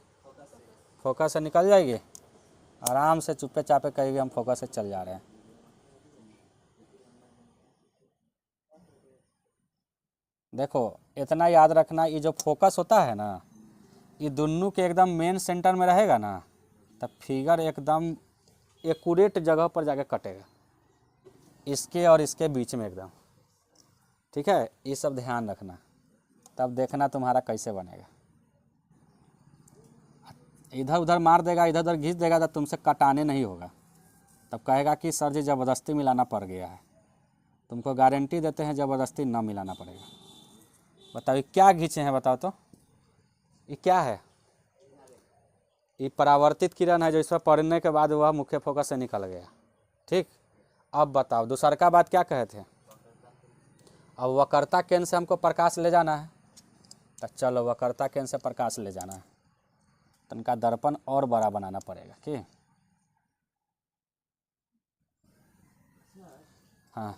फोकस से निकल जाएगी। आराम से चुप्पे चापे कहेगी हम फोकस से चल जा रहे हैं। देखो इतना याद रखना, ये जो फोकस होता है ना, ये दोनों के एकदम मेन सेंटर में रहेगा ना, तब फिगर एकदम एक्यूरेट जगह पर जाके कटेगा, इसके और इसके बीच में एकदम। ठीक है, ये सब ध्यान रखना, तब देखना तुम्हारा कैसे बनेगा। इधर उधर मार देगा, इधर उधर घींच देगा, तो तुमसे कटाने नहीं होगा। तब कहेगा कि सर जी ज़बरदस्ती मिलाना पड़ गया है। तुमको गारंटी देते हैं ज़बरदस्ती ना मिलाना पड़ेगा। बताओ क्या घींचे हैं बताओ तो? ये क्या है? ये परावर्तित किरण है, जो इस पर पड़ने के बाद वह मुख्य फोकस से निकल गया। ठीक, अब बताओ दूसरा का बात क्या कहे थे? अब वक्रता केंद्र से हमको प्रकाश ले जाना है। तो चलो वक्रता केंद्र से प्रकाश ले जाना है, तो इनका दर्पण और बड़ा बनाना पड़ेगा कि? हाँ,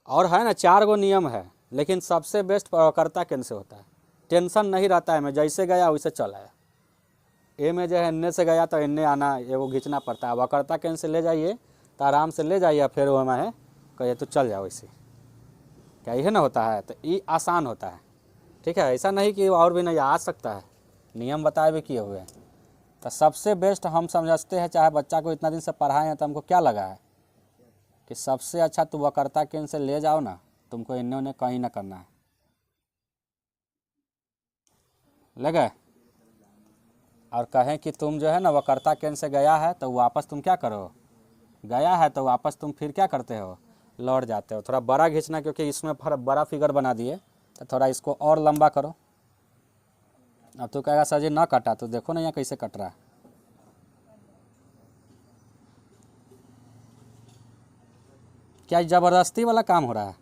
और है ना 4 गो नियम है, लेकिन सबसे बेस्ट वक्रता केंद्र से होता है। टेंशन नहीं रहता है, मैं जैसे गया वैसे चल आया। ए में जो है इन्ने से गया तो इन्ने आना, ये वो खींचना पड़ता है। वक्रता केंद्र से ले जाइए तो आराम से ले जाइए, फिर वो मैं कहिए तो चल जाओ इसे। क्या यही ना होता है? तो ये आसान होता है। ठीक है, ऐसा नहीं कि और भी नहीं आ सकता है, नियम बताए भी किए हुए हैं। तो सबसे बेस्ट हम समझते हैं, चाहे बच्चा को इतना दिन से पढ़ाए हैं, तो हमको क्या लगा है कि सबसे अच्छा तू वक्रता केंद्र से ले जाओ ना, तुमको इन्ने उन्हें कहीं ना करना है। ले गए? और कहें कि तुम जो है ना वक्रता केंद्र से गया है तो वापस तुम क्या करो, गया है तो वापस तुम फिर क्या करते हो, लौट जाते हो। थोड़ा बड़ा खींचना क्योंकि इसमें बड़ा फिगर बना दिए, तो थोड़ा इसको और लंबा करो। अब तो कहेगा सर जी ना कटा, तो देखो ना यहाँ कैसे कट रहा है। क्या ज़बरदस्ती वाला काम हो रहा है?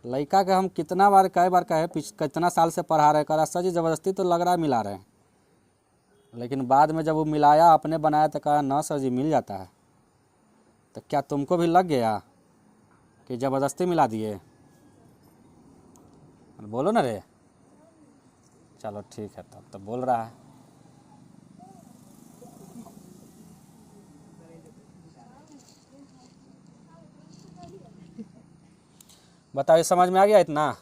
लड़का के हम कितना बार कई बार कहे, कितना साल से पढ़ा रहे, करा सर जी ज़बरदस्ती तो लग रहा है मिला रहे हैं, लेकिन बाद में जब वो मिलाया अपने बनाया तो कहा ना सर जी मिल जाता है। तो क्या तुमको भी लग गया कि ज़बरदस्ती मिला दिए? बोलो ना रे। चलो ठीक है, तब तो बोल रहा है। बताओ ये समझ में आ गया इतना?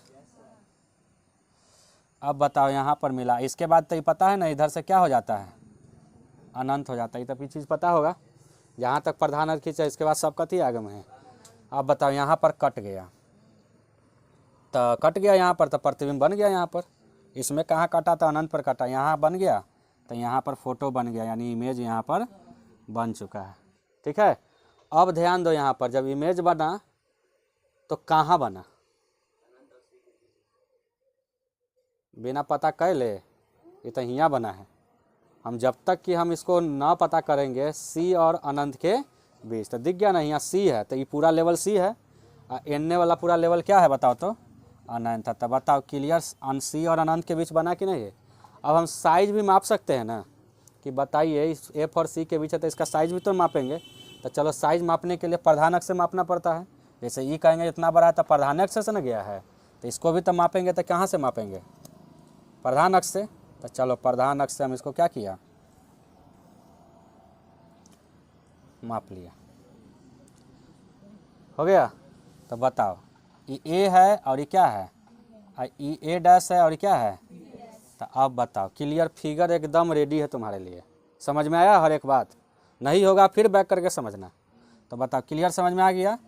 अब बताओ यहाँ पर मिला, इसके बाद तो ये पता है ना इधर से क्या हो जाता है, अनंत हो जाता है। ये तो चीज़ पता होगा। जहाँ तक प्रधान अर्थ खींचा इसके बाद सब कथी आगम है। अब बताओ यहाँ पर कट गया, तो कट गया यहाँ पर, तो प्रतिबिंब बन गया यहाँ पर। इसमें कहाँ कटा था, अनंत पर कटा, यहाँ बन गया, तो यहाँ पर फोटो बन गया, यानी इमेज यहाँ पर बन चुका है। ठीक है, अब ध्यान दो, यहाँ पर जब इमेज बना तो कहाँ बना, बिना पता कर ले, ये तो यहाँ बना है। हम जब तक कि हम इसको ना पता करेंगे सी और अनंत के बीच, तो दिख गया ना यहाँ सी है, तो ये पूरा लेवल सी है, एन वाला पूरा लेवल क्या है बताओ तो, अनंत है। तो बताओ क्लियर, सी और अनंत के बीच बना कि नहीं है? अब हम साइज भी माप सकते हैं ना, कि बताइए इस एफ और सी के बीच है तो इसका साइज भी तो मापेंगे। तो चलो साइज मापने के लिए प्रधान अक्ष से मापना पड़ता है। जैसे ई कहेंगे इतना बड़ा है तो प्रधान अक्ष से ना गया है, तो इसको भी तो मापेंगे, तो कहाँ से मापेंगे, प्रधान अक्ष से। तो चलो प्रधान अक्ष से हम इसको क्या किया, माप लिया, हो गया। तो बताओ ये ए है और ये क्या है, ये ए डैश है और ये क्या है। तो अब बताओ क्लियर, फिगर एकदम रेडी है तुम्हारे लिए। समझ में आया हर एक बात? नहीं होगा फिर बैक करके समझना। तो बताओ क्लियर, समझ में आ गया?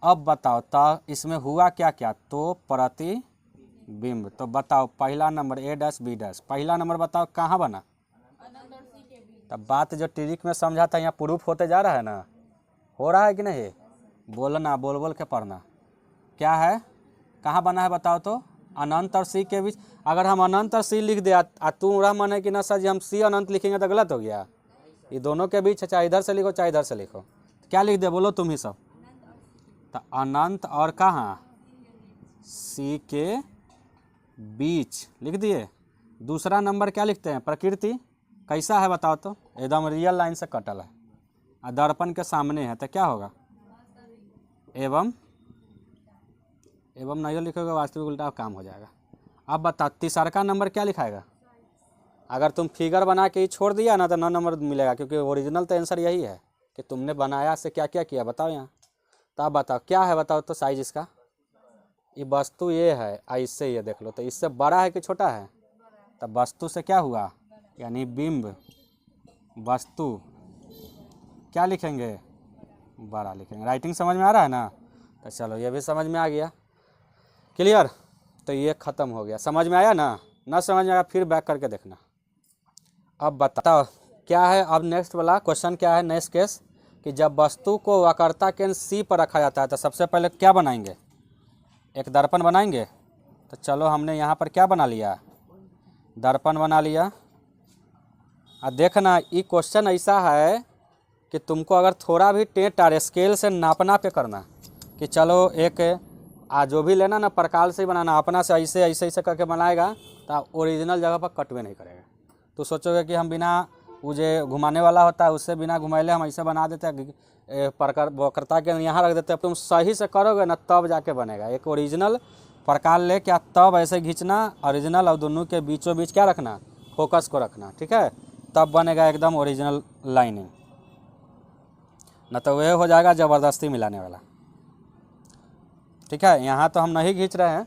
अब बताओ तो इसमें हुआ क्या क्या, तो प्रतिबिंब। तो बताओ पहला number A dash B dash, पहला नंबर बताओ कहाँ बना। तब बात जो ट्रिक में समझा था यहाँ प्रूफ होते जा रहा है ना, हो रहा है कि नहीं? बोलना, बोल बोल के पढ़ना। क्या है, कहाँ बना है बताओ तो, अनंत और सी के बीच। अगर हम अनंत और सी लिख दे तू रहा मन है कि ना सर जी हम सी अनंत लिखेंगे तो गलत हो गया। ये दोनों के बीच है, चाहे इधर से लिखो चाहे इधर से लिखो। क्या लिख दे बोलो तुम ही सब। तो अनंत और कहाँ, सी के बीच लिख दिए। दूसरा नंबर क्या लिखते हैं, प्रकृति कैसा है बताओ तो, एकदम रियल लाइन से कटल है, दर्पण के सामने है, तो क्या होगा, एवं नहीं लिखोगे वास्तविक उल्टा काम हो जाएगा। अब बताओ तीसरा नंबर क्या लिखाएगा। अगर तुम फिगर बना के ही छोड़ दिया ना तो 9 नंबर मिलेगा, क्योंकि ओरिजिनल तो आंसर यही है कि तुमने बनाया से क्या क्या किया बताओ यहाँ। तो अब बताओ क्या है बताओ तो साइज इसका, ये वस्तु ये है, इससे ये देख लो, तो इससे बड़ा है कि छोटा है। तो वस्तु से क्या हुआ, यानी बिंब, वस्तु क्या लिखेंगे, बड़ा लिखेंगे। राइटिंग समझ में आ रहा है ना? तो चलो ये भी समझ में आ गया, क्लियर। तो ये ख़त्म हो गया, समझ में आया ना? ना समझ में आया फिर बैक करके देखना। अब बताओ क्या है, अब नेक्स्ट वाला क्वेश्चन क्या है, नेक्स्ट केस, कि जब वस्तु को वक्रता केंद्र सी पर रखा जाता है तो सबसे पहले क्या बनाएंगे, एक दर्पण बनाएंगे। तो चलो हमने यहाँ पर क्या बना लिया, दर्पण बना लिया। और देखना ये क्वेश्चन ऐसा है कि तुमको अगर थोड़ा भी टेढ़ और स्केल से नापना पे करना, कि चलो एक जो भी लेना ना प्रकाल से ही बनाना, अपना से ऐसे ऐसे ऐसे करके बनाएगा तो ओरिजिनल जगह पर कटवे नहीं करेगा। तो सोचोगे कि हम बिना वो जो घुमाने वाला होता है उससे बिना घुमाइले हम ऐसे बना देते हैं, प्रकार वक्रता के यहाँ रख देते हैं। तुम सही से करोगे ना तब जाके बनेगा। एक ओरिजिनल प्रकार ले क्या तब ऐसे खींचना, ओरिजिनल और दोनों के बीचों बीच क्या रखना, फोकस को रखना, ठीक है, तब बनेगा एकदम ओरिजिनल लाइनिंग। न तो वह हो जाएगा ज़बरदस्ती मिलाने वाला। ठीक है, यहाँ तो हम नहीं खींच रहे हैं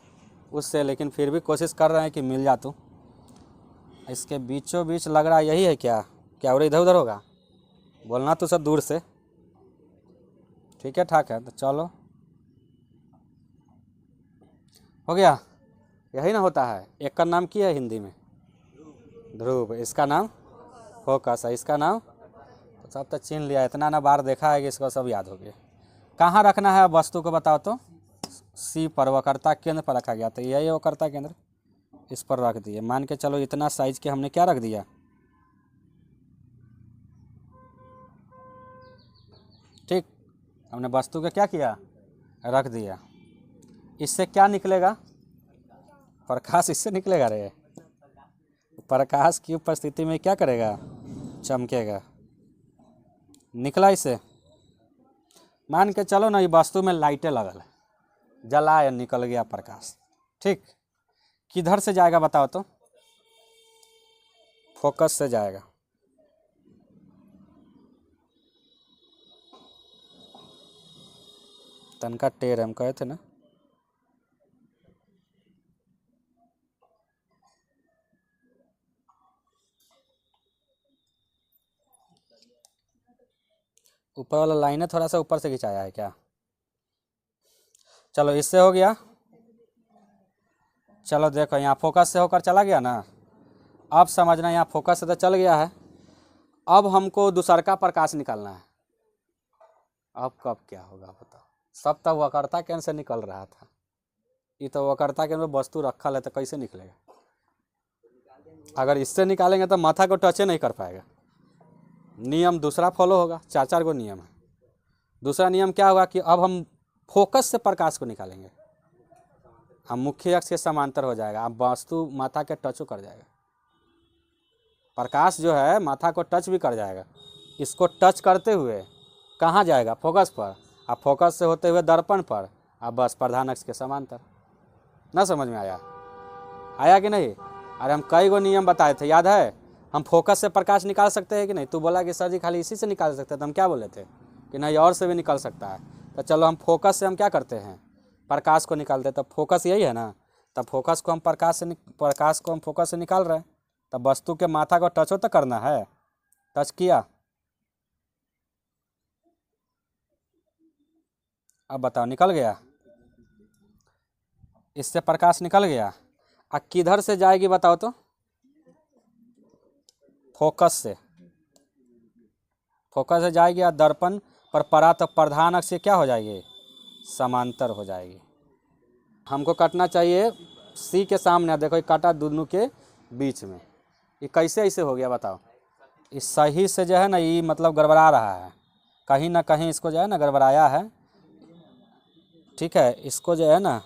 उससे, लेकिन फिर भी कोशिश कर रहे हैं कि मिल जा। तू इसके बीचों बीच लग रहा यही है क्या, क्या और इधर उधर होगा, बोलना तो सब दूर से। ठीक है ठाक है, तो चलो हो गया। यही ना होता है, एक का नाम क्या है हिंदी में, ध्रुव, इसका नाम फोकस है इसका नाम। तो सब तो छीन लिया, इतना ना बार देखा है कि इसको सब याद हो गया। कहाँ रखना है वस्तु को बताओ तो? सी पर, वक्रता केंद्र पर रखा गया। तो यही वक्रता केंद्र, इस पर रख दिए। मान के चलो इतना साइज के हमने क्या रख दिया, ठीक। हमने वस्तु का क्या किया, रख दिया। इससे क्या निकलेगा, प्रकाश इससे निकलेगा रे। प्रकाश की उपस्थिति में क्या करेगा, चमकेगा। निकला इससे। मान के चलो ना ये वस्तु में लाइटें लगल है, जलाए निकल गया प्रकाश, ठीक। किधर से जाएगा बताओ तो? फोकस से जाएगा। तनका टेढ़ हम कहे थे ना। ऊपर वाला लाइन थोड़ा सा ऊपर से खिंचाया है क्या? चलो इससे हो गया। चलो देखो यहाँ फोकस से होकर चला गया ना। अब समझना, यहाँ फोकस से तो चल गया है। अब हमको दूसरका प्रकाश निकालना है। अब कब क्या होगा बताओ? सब तक वक्रता केंद्र से निकल रहा था, ये तो वक्रता केंद्र में वस्तु रखल है, तो कैसे निकलेगा? अगर इससे निकालेंगे तो माथा को टचे नहीं कर पाएगा। नियम दूसरा फॉलो होगा, चार चार को नियम है। दूसरा नियम क्या होगा कि अब हम फोकस से प्रकाश को निकालेंगे। हम मुख्य अक्ष के समांतर हो जाएगा, अब वस्तु माथा के टच कर जाएगा। प्रकाश जो है माथा को टच भी कर जाएगा। इसको टच करते हुए कहाँ जाएगा, फोकस पर। अब फोकस से होते हुए दर्पण पर, अब बस प्रधान अक्ष के समांतर। ना समझ में आया? आया कि नहीं? अरे हम कई गो नियम बताए थे, याद है? हम फोकस से प्रकाश निकाल सकते हैं कि नहीं? तू बोला कि सर जी खाली इसी से निकाल सकते हैं, तो हम क्या बोले थे कि नहीं और से भी निकल सकता है। तो चलो हम फोकस से हम क्या करते हैं, प्रकाश को निकालते हैं। तब फोकस यही है ना, तब फोकस को हम फोकस से निकाल रहे हैं। तब वस्तु के माथा को टच हो तो करना है, टच किया। अब बताओ निकल गया, इससे प्रकाश निकल गया। अब किधर से जाएगी बताओ तो? फोकस से। फोकस से जाएगी और दर्पण पर परा तो प्रधान अक्ष से क्या हो जाएगी, समांतर हो जाएगी। हमको काटना चाहिए सी के सामने, देखो ये काटा दोनों के बीच में। ये कैसे ऐसे हो गया बताओ? इस सही से जो है ना, ये मतलब गड़बड़ा रहा है, कहीं ना कहीं इसको जो है ना गड़बड़ाया है, ठीक है। इसको जो है ना,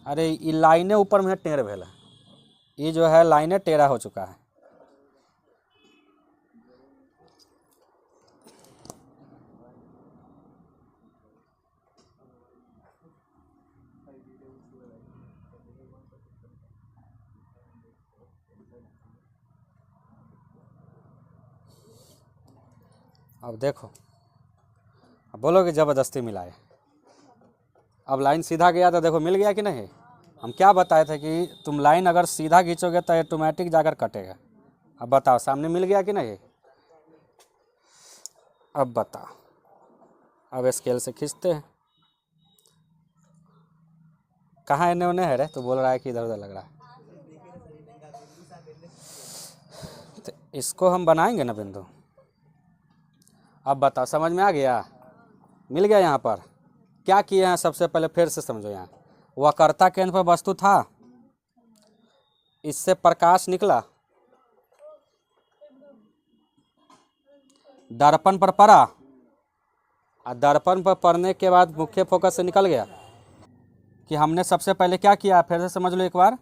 अरे ये लाइनें ऊपर में टेढ़ भेल है, ये जो है लाइनें टेढ़ा हो चुका है। अब देखो, अब बोलो कि ज़बरदस्ती मिलाए। अब लाइन सीधा गया तो देखो मिल गया कि नहीं। हम क्या बताए थे कि तुम लाइन अगर सीधा खींचोगे तो ऑटोमेटिक जाकर कटेगा। अब बताओ सामने मिल गया कि नहीं? अब बताओ, अब स्केल से खींचते हैं। कहाँ एने ओने है रे? तो बोल रहा है कि इधर उधर लग रहा है। तो इसको हम बनाएंगे ना बिंदु। अब बताओ समझ में आ गया? मिल गया। यहाँ पर क्या किए हैं सबसे पहले फिर से समझो। यहाँ वक्रता केंद्र पर वस्तु था, इससे प्रकाश निकला, दर्पण पर पड़ा, और दर्पण पर पड़ने के बाद मुख्य फोकस से निकल गया। कि हमने सबसे पहले क्या किया, फिर से समझ लो एक बार,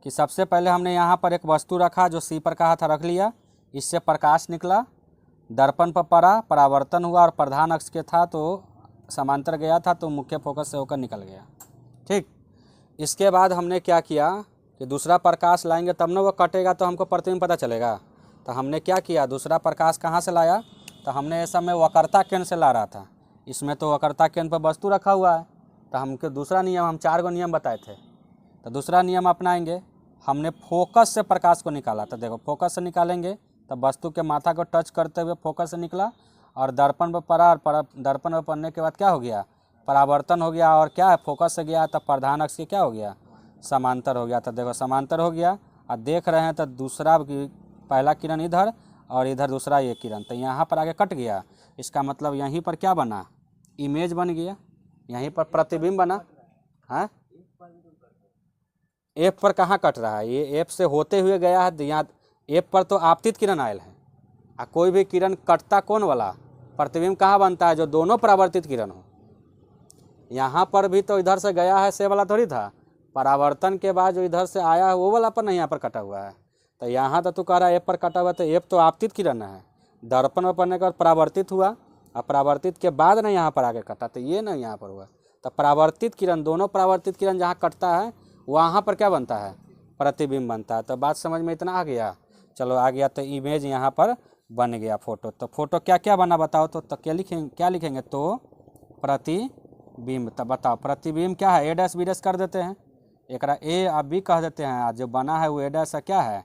कि सबसे पहले हमने यहाँ पर एक वस्तु रखा जो सी पर कहा था, रख लिया। इससे प्रकाश निकला, दर्पण पर पड़ा, परावर्तन हुआ और प्रधान अक्ष के था तो समांतर गया था, तो मुख्य फोकस से होकर निकल गया, ठीक। इसके बाद हमने क्या किया कि दूसरा प्रकाश लाएंगे तब ना वो कटेगा, तो हमको प्रतिबिंब पता चलेगा। तो हमने क्या किया, दूसरा प्रकाश कहाँ से लाया, तो हमने इस समय वक्रता केंद्र से ला रहा था। इसमें तो वक्रता केंद्र पर वस्तु रखा हुआ है, तो हमको दूसरा नियम, हम 4 गो नियम बताए थे, तो दूसरा नियम अपनाएंगे। हमने फोकस से प्रकाश को निकाला, तो देखो फोकस से निकालेंगे तब वस्तु के माथा को टच करते हुए फोकस से निकला और दर्पण पर पड़ा, और दर्पण पर पड़ने के बाद क्या हो गया, परावर्तन हो गया और क्या है, फोकस से गया तब प्रधान अक्ष के क्या हो गया, समांतर हो गया। तो देखो समांतर हो गया और देख रहे हैं तो दूसरा पहला किरण इधर और इधर दूसरा ये किरण, तो यहाँ पर आगे कट गया। इसका मतलब यहीं पर क्या बना, इमेज बन गया, यहीं पर प्रतिबिंब बना। हाँ, एफ पर कहाँ कट रहा है, ये एफ से होते हुए गया है, यहाँ एफ पर तो आपतित किरण आयल है। कोई भी किरण कटता कौन वाला, प्रतिबिंब कहाँ बनता है, जो दोनों परावर्तित किरण हो। यहाँ पर भी तो इधर से गया है, से वाला थोड़ी था, परावर्तन के बाद जो इधर से आया है वो वाला पर नहीं, यहाँ पर कटा हुआ है। तो यहाँ तो तू कह रहा है एफ पर कटा हुआ, तो एफ तो आपतित किरण है, दर्पण में पड़ने के बाद परावर्तित हुआ और परावर्तित के बाद ना यहाँ पर आगे कटा, तो ये ना यहाँ पर हुआ। तो परावर्तित किरण, दोनों परावर्तित किरण जहाँ कटता है वहाँ पर क्या बनता है, प्रतिबिंब बनता है। तो बात समझ में इतना आ गया, चलो आ गया। तो इमेज यहाँ पर बन गया फोटो। तो फोटो क्या क्या बना बताओ तो क्या लिखेंगे, क्या लिखेंगे, तो प्रतिबिंब। तो बताओ प्रतिबिंब क्या है, ए डैश बी डैश कर देते हैं, एकरा ए और बी कह देते हैं, जो बना है वो ए डैश है, क्या है,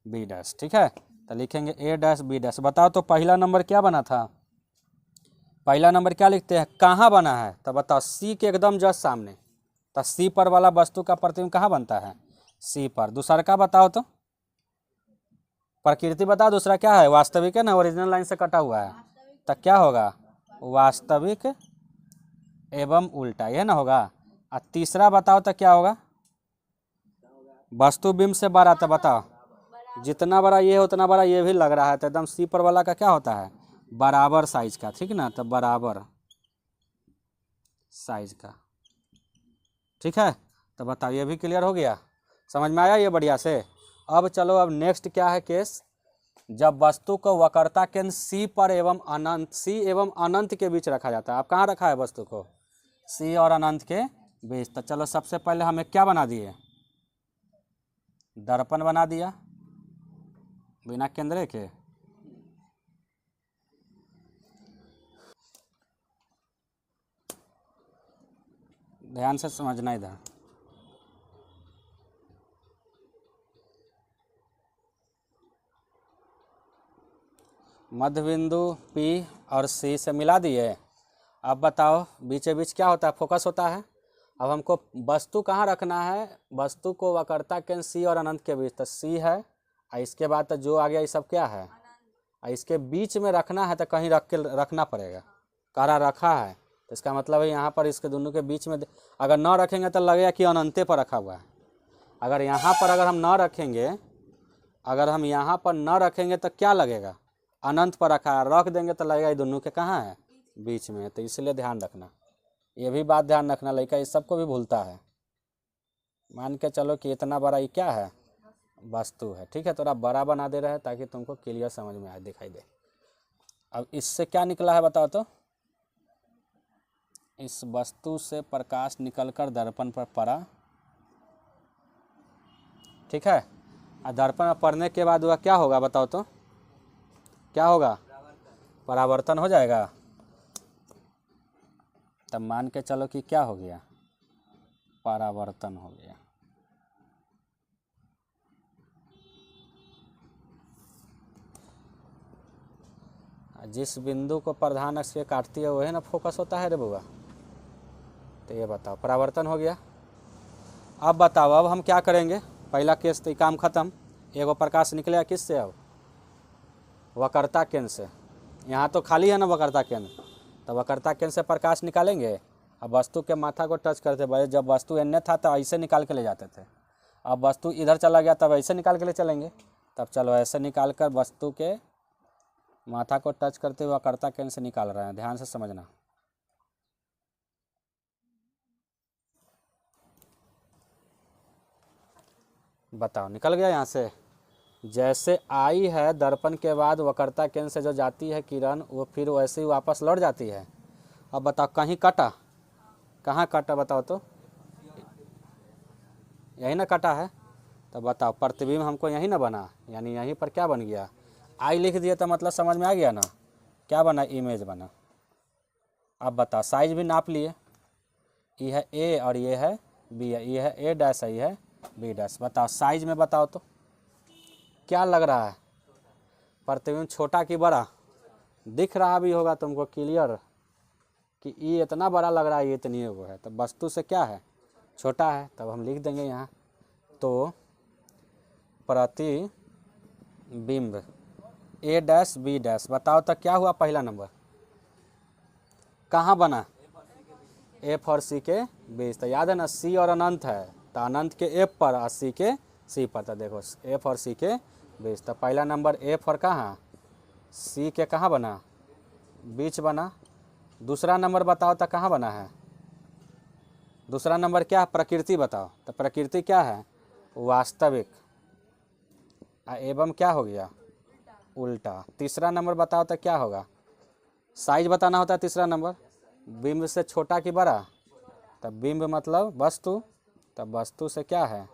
बी डैश। ठीक है, तो लिखेंगे ए डैश बी डैश। बताओ तो पहला नंबर क्या बना था, पहला नंबर क्या लिखते हैं, कहाँ बना है, तो बताओ सी के एकदम जस्ट सामने। तो सी पर वाला वस्तु का प्रतिबिंब कहाँ बनता है, सी पर। दूसरा का बताओ तो, प्रकृति बताओ, दूसरा क्या है, वास्तविक है ना, ओरिजिनल लाइन से कटा हुआ है, तो क्या होगा, वास्तविक एवं उल्टा, यह ना होगा। और तीसरा बताओ तो क्या होगा, वस्तु बिंब से बड़ा। तो बताओ जितना बड़ा ये है उतना बड़ा ये भी लग रहा है, तो एकदम सी पर वाला का क्या होता है, बराबर साइज का। ठीक ना, तो बराबर साइज का। ठीक है, तो बताओ ये भी क्लियर हो गया, समझ में आया ये बढ़िया से। अब चलो, अब नेक्स्ट क्या है केस, जब वस्तु को वक्रता केंद्र सी पर एवं अनंत, सी एवं अनंत के बीच रखा जाता है। आप कहाँ रखा है वस्तु को, सी और अनंत के बीच। तो चलो सबसे पहले हमें क्या बना दिए, दर्पण बना दिया बिना केंद्र के। ध्यान से समझना इधर, मध्य बिंदु P और C से मिला दिए। अब बताओ बीचे बीच क्या होता है, फोकस होता है। अब हमको वस्तु कहाँ रखना है, वस्तु को वक्रता केंद्र C और अनंत के बीच। तो C है और इसके बाद तो जो आ गया ये सब क्या है, और इसके बीच में रखना है, तो कहीं रखना पड़ेगा। करा रखा है तो इसका मतलब है यहाँ पर इसके दोनों के बीच में, अगर न रखेंगे तो लगेगा कि अनंते पर रखा हुआ है। अगर यहाँ पर अगर हम न रखेंगे, अगर हम यहाँ पर न रखेंगे तो क्या लगेगा, अनंत पर रखा है। रख देंगे तो लगेगा ये दोनों के कहाँ है, बीच में। तो इसलिए ध्यान रखना, ये भी बात ध्यान रखना, लड़का इस सबको भी भूलता है। मान के चलो कि इतना बड़ा ये क्या है, वस्तु है। ठीक है, थोड़ा बड़ा बना दे रहा है ताकि तुमको क्लियर समझ में आए, दिखाई दे। अब इससे क्या निकला है बताओ तो, इस वस्तु से प्रकाश निकलकर दर्पण पर पड़ा। ठीक है, और दर्पण में पड़ने के बाद वह क्या होगा बताओ तो, क्या होगा, परावर्तन हो जाएगा। तब मान के चलो कि क्या हो गया, परावर्तन हो गया। जिस बिंदु को प्रधान अक्ष के काटती है वही ना फोकस होता है रे बुआ। तो ये बताओ परावर्तन हो गया। अब बताओ, अब हम क्या करेंगे, पहला केस तो काम खत्म। एगो प्रकाश निकलेगा किससे, अब वक्रता केंद्र से। यहाँ तो खाली है ना वक्रता केंद्र, तो वक्रता केंद्र से प्रकाश निकालेंगे। अब वस्तु के माथा को टच करते, भाई जब वस्तु एन्ने था तो ऐसे निकाल के ले जाते थे, अब वस्तु इधर चला गया तब ऐसे निकाल के ले चलेंगे। तब चलो ऐसे निकाल कर वस्तु के माथा को टच करते हुए वक्रता केंद्र से निकाल रहे हैं, ध्यान से समझना। बताओ निकल गया यहाँ से। जैसे आई है दर्पण के बाद वक्रता केंद्र से जो जाती है किरण, वो फिर वैसे ही वापस लौट जाती है। अब बताओ कहीं कटा, कहाँ कटा बताओ तो, यही ना कटा है। तो बताओ प्रतिबिंब हमको यही ना बना, यानी यहीं पर क्या बन गया, आई लिख दिया तो मतलब समझ में आ गया ना, क्या बना, इमेज बना। अब बताओ साइज भी नाप लिए, ये है ए और ये है बी, ये है ए डैश है, ये है बी डैश। बताओ साइज में बताओ तो क्या लग रहा है, प्रतिबिंब छोटा कि बड़ा, दिख रहा भी होगा तुमको क्लियर। कि ये इतना बड़ा लग रहा है, ये इतनी वो है, तो वस्तु से क्या है, छोटा है। तब हम लिख देंगे यहाँ तो प्रतिबिंब ए डैश बी डैश। बताओ तो क्या हुआ, पहला नंबर कहाँ बना, एफ और सी के बीच। तो याद है ना, सी और अनंत है, तो अनंत के एफ पर और सी के सी पर। तो देखो एफ और सी के बीच, तो पहला नंबर एफ और कहाँ, सी के कहाँ बना, बीच बना। दूसरा नंबर बताओ तो कहाँ बना है, दूसरा नंबर क्या है, प्रकृति बताओ। तो प्रकृति क्या है, वास्तविक। एवं क्या हो गया, उल्टा। तीसरा नंबर बताओ तो क्या होगा, साइज बताना होता है तीसरा नंबर, बिंब से छोटा कि बड़ा। तब बिंब मतलब वस्तु, तब वस्तु से क्या है,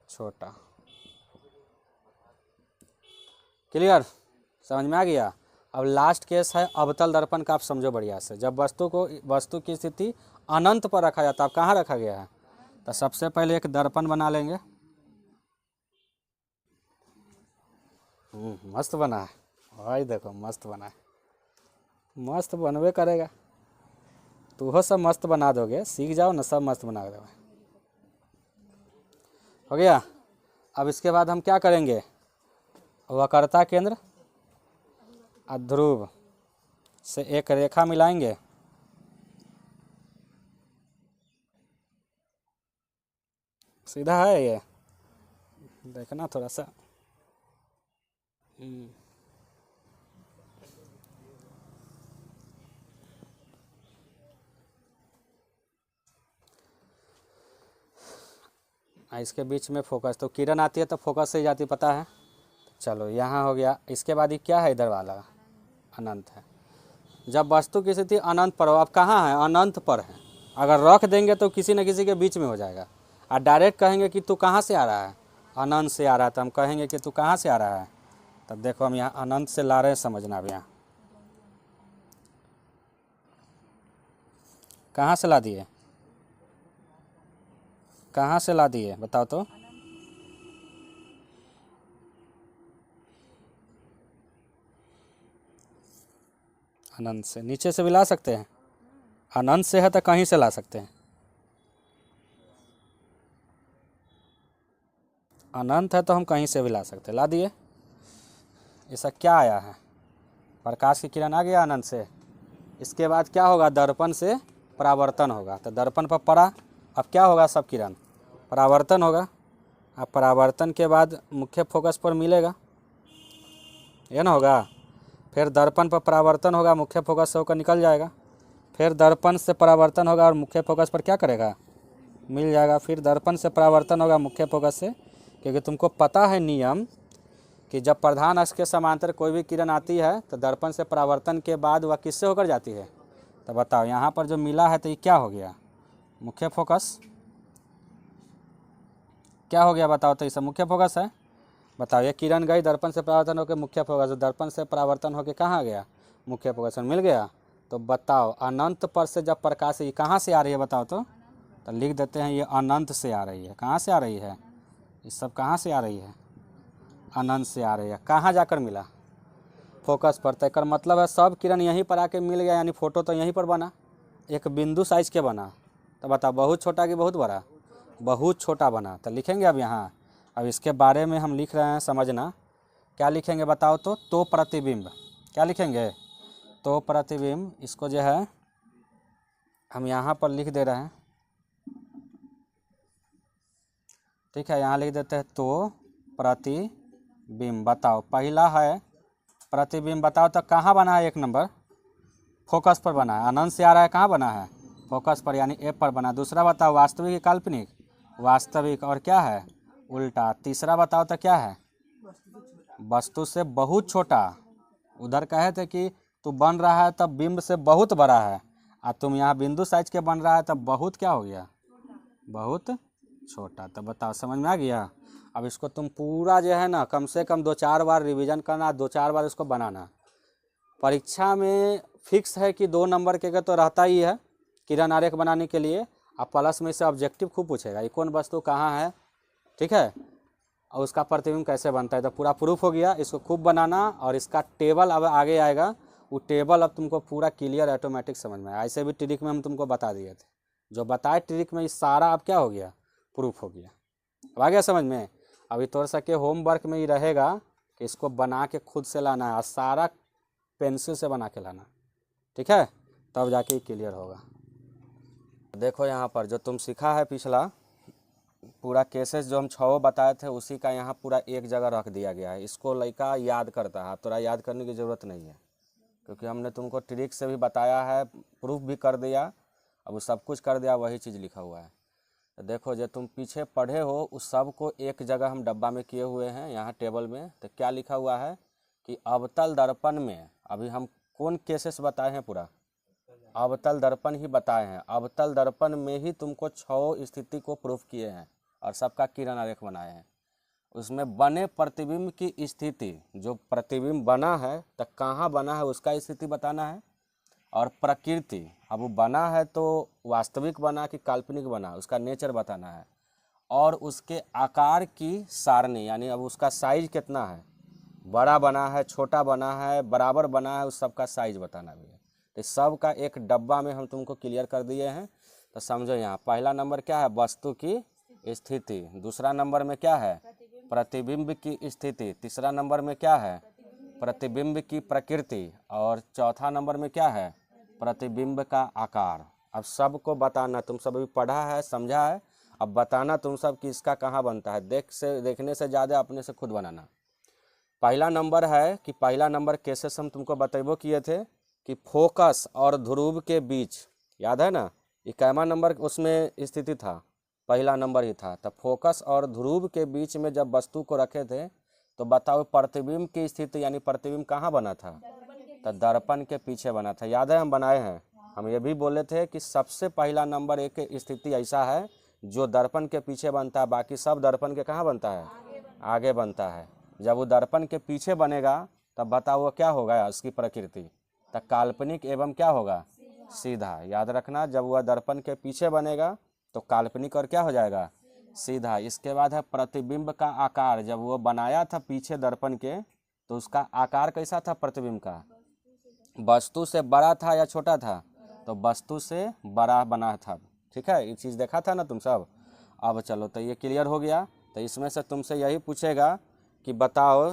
छोटा। क्लियर, समझ में आ गया। अब लास्ट केस है अवतल दर्पण का, आप समझो बढ़िया से। जब वस्तु की स्थिति अनंत पर रखा जाता है, अब कहाँ रखा गया है, तो सबसे पहले एक दर्पण बना लेंगे। मस्त बना है भाई, देखो मस्त बना है, मस्त बनवे करेगा। तू हो सब मस्त बना दोगे, सीख जाओ ना, सब मस्त बना दोगे। हो गया। अब इसके बाद हम क्या करेंगे, वक्रता केंद्र और ध्रुव से एक रेखा मिलाएंगे। सीधा है ये, देखना थोड़ा सा। इसके बीच में फोकस, तो किरण आती है तो फोकस से ही जाती, पता है। चलो यहाँ हो गया। इसके बाद ये क्या है, इधर वाला अनंत है। जब वस्तु की स्थिति अनंत पर हो, अब कहाँ है, अनंत पर है। अगर रख देंगे तो किसी न किसी के बीच में हो जाएगा। और डायरेक्ट कहेंगे कि तू कहाँ से आ रहा है, अनंत से आ रहा है, तो हम कहेंगे कि तू कहाँ से आ रहा है। तब देखो हम यहाँ अनंत से ला रहे हैं, समझना। अब यहाँ कहाँ से ला दिए, कहाँ से ला दिए बताओ तो। अनंत से, नीचे से भी ला सकते हैं। अनंत से है तो कहीं से ला सकते हैं। अनंत है तो हम कहीं से भी ला सकते हैं, ला दिए। ऐसा क्या आया है, प्रकाश की किरण आ गया अनंत से। इसके बाद क्या होगा, दर्पण से परावर्तन होगा। तो दर्पण पर पड़ा, अब क्या होगा, सब किरण परावर्तन होगा। अब परावर्तन के बाद मुख्य फोकस पर मिलेगा, ये ना होगा। फिर दर्पण पर परावर्तन होगा, मुख्य फोकस से होकर निकल जाएगा। फिर दर्पण से परावर्तन होगा और मुख्य फोकस पर क्या करेगा, मिल जाएगा। फिर दर्पण से परावर्तन होगा मुख्य फोकस से, क्योंकि तुमको पता है नियम कि जब प्रधान अक्ष के समांतर कोई भी किरण आती है तो दर्पण से परावर्तन के बाद वह किससे होकर जाती है। तो बताओ यहाँ पर जो मिला है तो ये क्या हो गया, मुख्य फोकस। क्या हो गया बताओ तो, इसे मुख्य फोकस है। बताओ ये किरण गई दर्पण से परावर्तन होकर मुख्य फोकस, दर्पण से परावर्तन होकर कहाँ गया, मुख्य फोकस में मिल गया। तो बताओ अनंत पर से जब प्रकाश ये कहाँ से आ रही है बताओ तो लिख देते हैं ये अनंत से आ रही है। कहाँ से आ रही है, ये सब कहाँ से आ रही है, अनंत से आ रही है। कहाँ जाकर मिला, फोकस पर। तय कर मतलब है सब किरण यहीं पर आके मिल गया, यानी फोटो तो यहीं पर बना, एक बिंदु साइज के बना। तो बताओ बहुत छोटा कि बहुत बड़ा, बहुत छोटा बना। तो लिखेंगे अब यहाँ, अब इसके बारे में हम लिख रहे हैं, समझना। क्या लिखेंगे बताओ तो प्रतिबिंब। क्या लिखेंगे, तो प्रतिबिंब। इसको जो है हम यहाँ पर लिख दे रहे हैं, ठीक है। यहाँ लिख देते हैं तो प्रतिबिंब। बताओ पहला है प्रतिबिंब, बताओ तो कहाँ बना है, एक नंबर फोकस पर बना है, अनंत से आ रहा है, कहाँ बना है, फोकस पर यानी एफ पर बना। दूसरा बताओ वास्तविक की काल्पनिक, वास्तविक। और क्या है, उल्टा। तीसरा बताओ तो क्या है, वस्तु से बहुत छोटा। उधर कहे थे कि तू बन रहा है तब बिंब से बहुत बड़ा है, और तुम यहाँ बिंदु साइज के बन रहा है तब बहुत क्या हो गया, बहुत छोटा। तो बताओ समझ में आ गया। अब इसको तुम पूरा जो है ना कम से कम 2-4 बार रिवीजन करना, 2-4 बार इसको बनाना। परीक्षा में फिक्स है कि 2 नंबर के तो रहता ही है किरण आरेख बनाने के लिए। अब प्लस में से ऑब्जेक्टिव खूब पूछेगा, ये कौन वस्तु कहाँ है, ठीक है, और उसका प्रतिबिंब कैसे बनता है। तो पूरा प्रूफ हो गया, इसको खूब बनाना। और इसका टेबल अब आगे आएगा, वो टेबल अब तुमको पूरा क्लियर ऑटोमेटिक समझ में आया। ऐसे भी ट्रिक में हम तुमको बता दिए थे, जो बताए ट्रिक में ये सारा अब क्या हो गया, प्रूफ हो गया। अब आ गया समझ में। अभी तोड़ सके होमवर्क में ही रहेगा कि इसको बना के खुद से लाना है और सारा पेंसिल से बना के लाना, ठीक है, तब जाके ही क्लियर होगा। देखो यहाँ पर जो तुम सीखा है पिछला पूरा केसेस जो हम 6 बताए थे उसी का यहाँ पूरा एक जगह रख दिया गया है। इसको लड़का याद करता है, थोड़ा याद करने की ज़रूरत नहीं है, क्योंकि हमने तुमको ट्रिक से भी बताया है, प्रूफ भी कर दिया, अब वो सब कुछ कर दिया, वही चीज़ लिखा हुआ है। तो देखो जो तुम पीछे पढ़े हो उस सब को एक जगह हम डब्बा में किए हुए हैं यहाँ टेबल में। तो क्या लिखा हुआ है कि अवतल दर्पण में, अभी हम कौन केसेस बताए हैं, पूरा अवतल दर्पण ही बताए हैं। अवतल दर्पण में ही तुमको 6 स्थिति को प्रूफ किए हैं और सबका किरण आरेख बनाए हैं। उसमें बने प्रतिबिंब की स्थिति, जो प्रतिबिंब बना है तो कहाँ बना है उसका स्थिति बताना है, और प्रकृति, अब वो बना है तो वास्तविक बना कि काल्पनिक बना उसका नेचर बताना है, और उसके आकार की सारणी, यानी अब उसका साइज कितना है, बड़ा बना है, छोटा बना है, बराबर बना है, उस सब का साइज बताना भी है। तो सब का एक डब्बा में हम तुमको क्लियर कर दिए हैं। तो समझो यहाँ पहला नंबर क्या है, वस्तु की स्थिति, दूसरा नंबर में क्या है, प्रतिबिंब की स्थिति, तीसरा नंबर में क्या है, प्रतिबिंब की प्रकृति, और चौथा नंबर में क्या है, प्रतिबिंब का आकार। अब सबको बताना, तुम सब अभी पढ़ा है, समझा है, अब बताना तुम सब कि इसका कहाँ बनता है। देखने से ज़्यादा अपने से खुद बनाना। पहला नंबर है कि पहला नंबर केसेस हम तुमको बतेबो किए थे कि फोकस और ध्रुव के बीच, याद है ना, ये कैमा नंबर उसमें स्थिति था, पहला नंबर ही था। तब फोकस और ध्रुव के बीच में जब वस्तु को रखे थे तो बताओ प्रतिबिंब की स्थिति, यानी प्रतिबिंब कहाँ बना था, तो दर्पण के पीछे बना था। याद है हम बनाए हैं, हम ये भी बोले थे कि सबसे पहला नंबर एक स्थिति ऐसा है जो दर्पण के पीछे बनता है, बाकी सब दर्पण के कहाँ बनता है, आगे बनता है। जब वो दर्पण के पीछे बनेगा तब बताओ वो क्या होगा, उसकी प्रकृति, तो काल्पनिक एवं क्या होगा, सीधा। याद रखना, जब वह दर्पण के पीछे बनेगा तो काल्पनिक और क्या हो जाएगा, सीधा। इसके बाद है प्रतिबिंब का आकार, जब वो बनाया था पीछे दर्पण के तो उसका आकार कैसा था प्रतिबिंब का, वस्तु से बड़ा था या छोटा था, तो वस्तु से बड़ा बना था, ठीक है, ये चीज़ देखा था ना तुम सब। अब चलो तो ये क्लियर हो गया। तो इसमें से तुमसे यही पूछेगा कि बताओ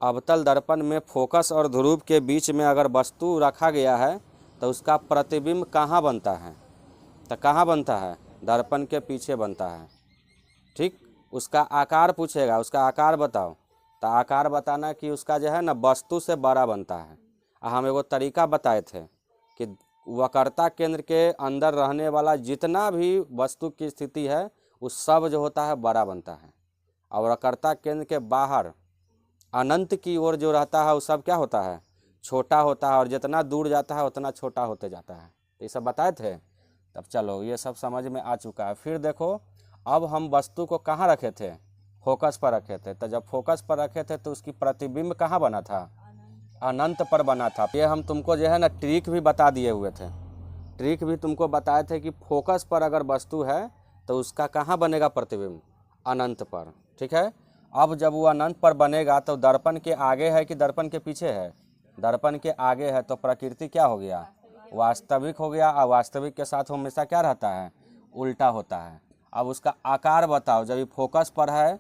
अवतल दर्पण में फोकस और ध्रुव के बीच में अगर वस्तु रखा गया है तो उसका प्रतिबिंब कहाँ बनता है, तो कहाँ बनता है, दर्पण के पीछे बनता है, ठीक। उसका आकार पूछेगा, उसका आकार बताओ, तो आकार बताना कि उसका जो है ना वस्तु से बड़ा बनता है। हम एगो तरीका बताए थे कि वक्रता केंद्र के अंदर रहने वाला जितना भी वस्तु की स्थिति है उस सब जो होता है बड़ा बनता है, और वक्रता केंद्र के बाहर अनंत की ओर जो रहता है वो सब क्या होता है, छोटा होता है, और जितना दूर जाता है उतना छोटा होते जाता है। तो ये सब बताए थे। तब चलो ये सब समझ में आ चुका है। फिर देखो अब हम वस्तु को कहाँ रखे थे, फोकस पर रखे थे। तो जब फोकस पर रखे थे तो उसकी प्रतिबिंब कहाँ बना था, अनंत पर बना था। ये हम तुमको जो है ना ट्रिक भी बता दिए हुए थे, ट्रिक भी तुमको बताए थे कि फोकस पर अगर वस्तु है तो उसका कहाँ बनेगा प्रतिबिंब, अनंत पर, ठीक है। अब जब वो अनंत पर बनेगा तो दर्पण के आगे है कि दर्पण के पीछे है, दर्पण के आगे है, तो प्रकृति क्या हो गया, वास्तविक हो गया। और वास्तविक के साथ हमेशा क्या रहता है, उल्टा होता है। अब उसका आकार बताओ, जब ये फोकस पर है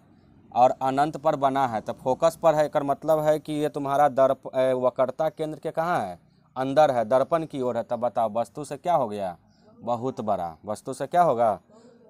और अनंत पर बना है, तो फोकस पर है का मतलब है कि ये तुम्हारा वक्रता केंद्र के कहाँ है, अंदर है, दर्पण की ओर है। तब बताओ वस्तु से क्या हो गया, बहुत बड़ा। वस्तु से क्या होगा,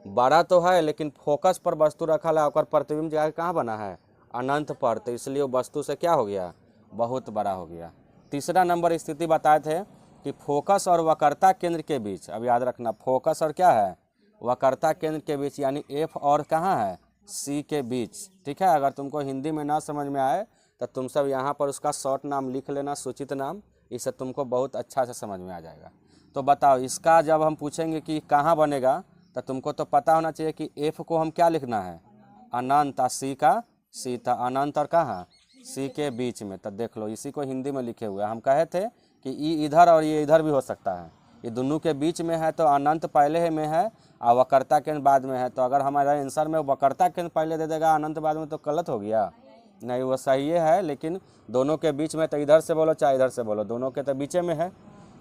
बड़ा तो है, लेकिन फोकस पर वस्तु रखा है और प्रतिबिंब जाकर कहाँ बना है, अनंत पर, तो इसलिए वस्तु से क्या हो गया, बहुत बड़ा हो गया। तीसरा नंबर स्थिति बताए थे कि फोकस और वक्रता केंद्र के बीच, अब याद रखना फोकस और क्या है, वक्रता केंद्र के बीच, यानी एफ और कहाँ है, सी के बीच, ठीक है। अगर तुमको हिंदी में ना समझ में आए तो तुम सब यहाँ पर उसका शॉर्ट नाम लिख लेना, सूचित नाम, इससे तुमको बहुत अच्छा से समझ में आ जाएगा। तो बताओ इसका जब हम पूछेंगे कि कहाँ बनेगा, तो तुमको तो पता होना चाहिए कि एफ को हम क्या लिखना है, अनंत, और सी का सी था, अनंत और कहाँ, सी के बीच में। तो देख लो इसी को हिंदी में लिखे हुए हम कहे थे कि ई इधर और ये इधर भी हो सकता है, ये दोनों के बीच में है तो अनंत पहले में है और वक्रता केंद्र बाद में है। तो अगर हमारा आंसर में वक्रता केंद्र पहले दे देगा अनंत बाद में तो गलत हो गया, नहीं वो सही है, लेकिन दोनों के बीच में तो इधर से बोलो चाहे इधर से बोलो, दोनों के तो बीचे में है।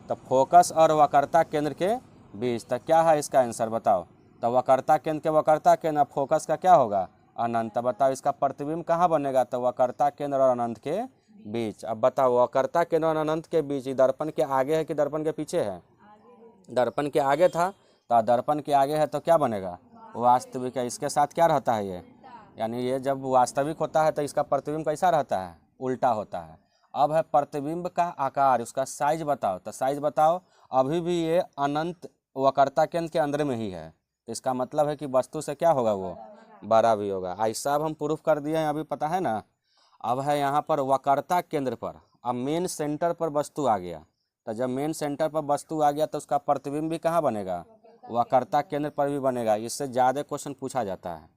तो फोकस और वक्रता केंद्र के बीच, तो क्या है इसका आंसर बताओ। तो वक्रता केंद्र के वक्रता केंद्र, फोकस का क्या होगा अनंत। तो बताओ इसका प्रतिबिंब कहाँ बनेगा, तो वक्रता केंद्र और अनंत के बीच। अब बताओ वक्रता केंद्र और अनंत के बीच दर्पण के आगे है कि दर्पण के पीछे है। दर्पण के आगे था, तो दर्पण के आगे है तो क्या बनेगा वास्तविक है। इसके साथ क्या रहता है ये, यानी ये जब वास्तविक होता है तो इसका प्रतिबिंब कैसा रहता है, उल्टा होता है। अब है प्रतिबिंब का आकार, उसका साइज बताओ। तो साइज बताओ, अभी भी ये अनंत वक्रता केंद्र के अंदर में ही है, तो इसका मतलब है कि वस्तु से क्या होगा वो बड़ा भी होगा। ऐसा अब हम प्रूफ कर दिए हैं, अभी पता है ना। अब है यहाँ पर वक्रता केंद्र पर, अब मेन सेंटर पर वस्तु आ गया। तो जब मेन सेंटर पर वस्तु आ गया तो उसका प्रतिबिंब भी कहाँ बनेगा, वक्रता केंद्र पर भी बनेगा। इससे ज़्यादा क्वेश्चन पूछा जाता है,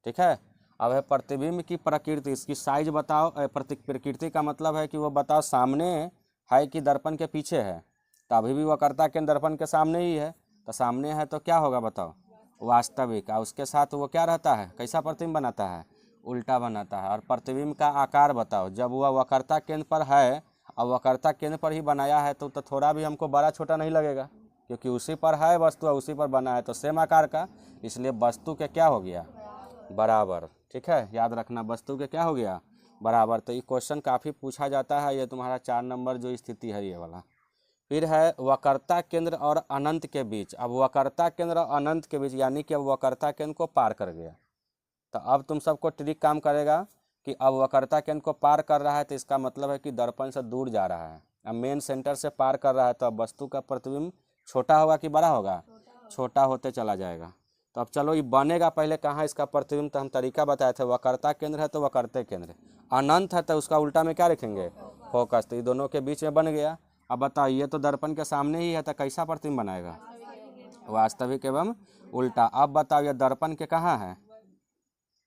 ठीक है। अब है प्रतिबिंब की प्रकृति, इसकी साइज बताओ। प्रकृति का मतलब है कि वो बताओ सामने है कि दर्पण के पीछे है। तो अभी भी वक्रता केंद्र दर्पण के सामने ही है, तो सामने है तो क्या होगा बताओ वास्तविक। और उसके साथ वो क्या रहता है, कैसा प्रतिबिंब बनाता है, उल्टा बनाता है। और प्रतिबिंब का आकार बताओ, जब वह वक्रता केंद्र पर है और वक्रता केंद्र पर ही बनाया है तो थोड़ा भी हमको बड़ा छोटा नहीं लगेगा, क्योंकि उसी पर है वस्तु और उसी पर बना है, तो सेम आकार का, इसलिए वस्तु के क्या हो गया बराबर। ठीक है, याद रखना वस्तु के क्या हो गया बराबर। तो ये क्वेश्चन काफ़ी पूछा जाता है, ये तुम्हारा 4 नंबर जो स्थिति है ये वाला। फिर है वक्रता केंद्र और अनंत के बीच। अब वक्रता केंद्र और अनंत के बीच, यानी कि अब वक्रता केंद्र को पार कर गया। तो अब तुम सबको ट्रिक काम करेगा कि अब वक्रता केंद्र को पार कर रहा है तो इसका मतलब है कि दर्पण से दूर जा रहा है। अब मेन सेंटर से पार कर रहा है तो अब वस्तु का प्रतिबिंब छोटा होगा कि बड़ा होगा, छोटा होते चला जाएगा। तो अब चलो ये बनेगा पहले कहाँ इसका प्रतिबिंब, तो हम तरीका बताए थे। वक्रता केंद्र है तो वक्रते केंद्र, अनंत है तो उसका उल्टा में क्या रखेंगे फोकस। तो ये दोनों के बीच में बन गया। अब बताओ ये तो दर्पण के सामने ही है तो कैसा प्रतिबिंब बनाएगा, वास्तविक एवं उल्टा। अब बताओ ये दर्पण के कहाँ है,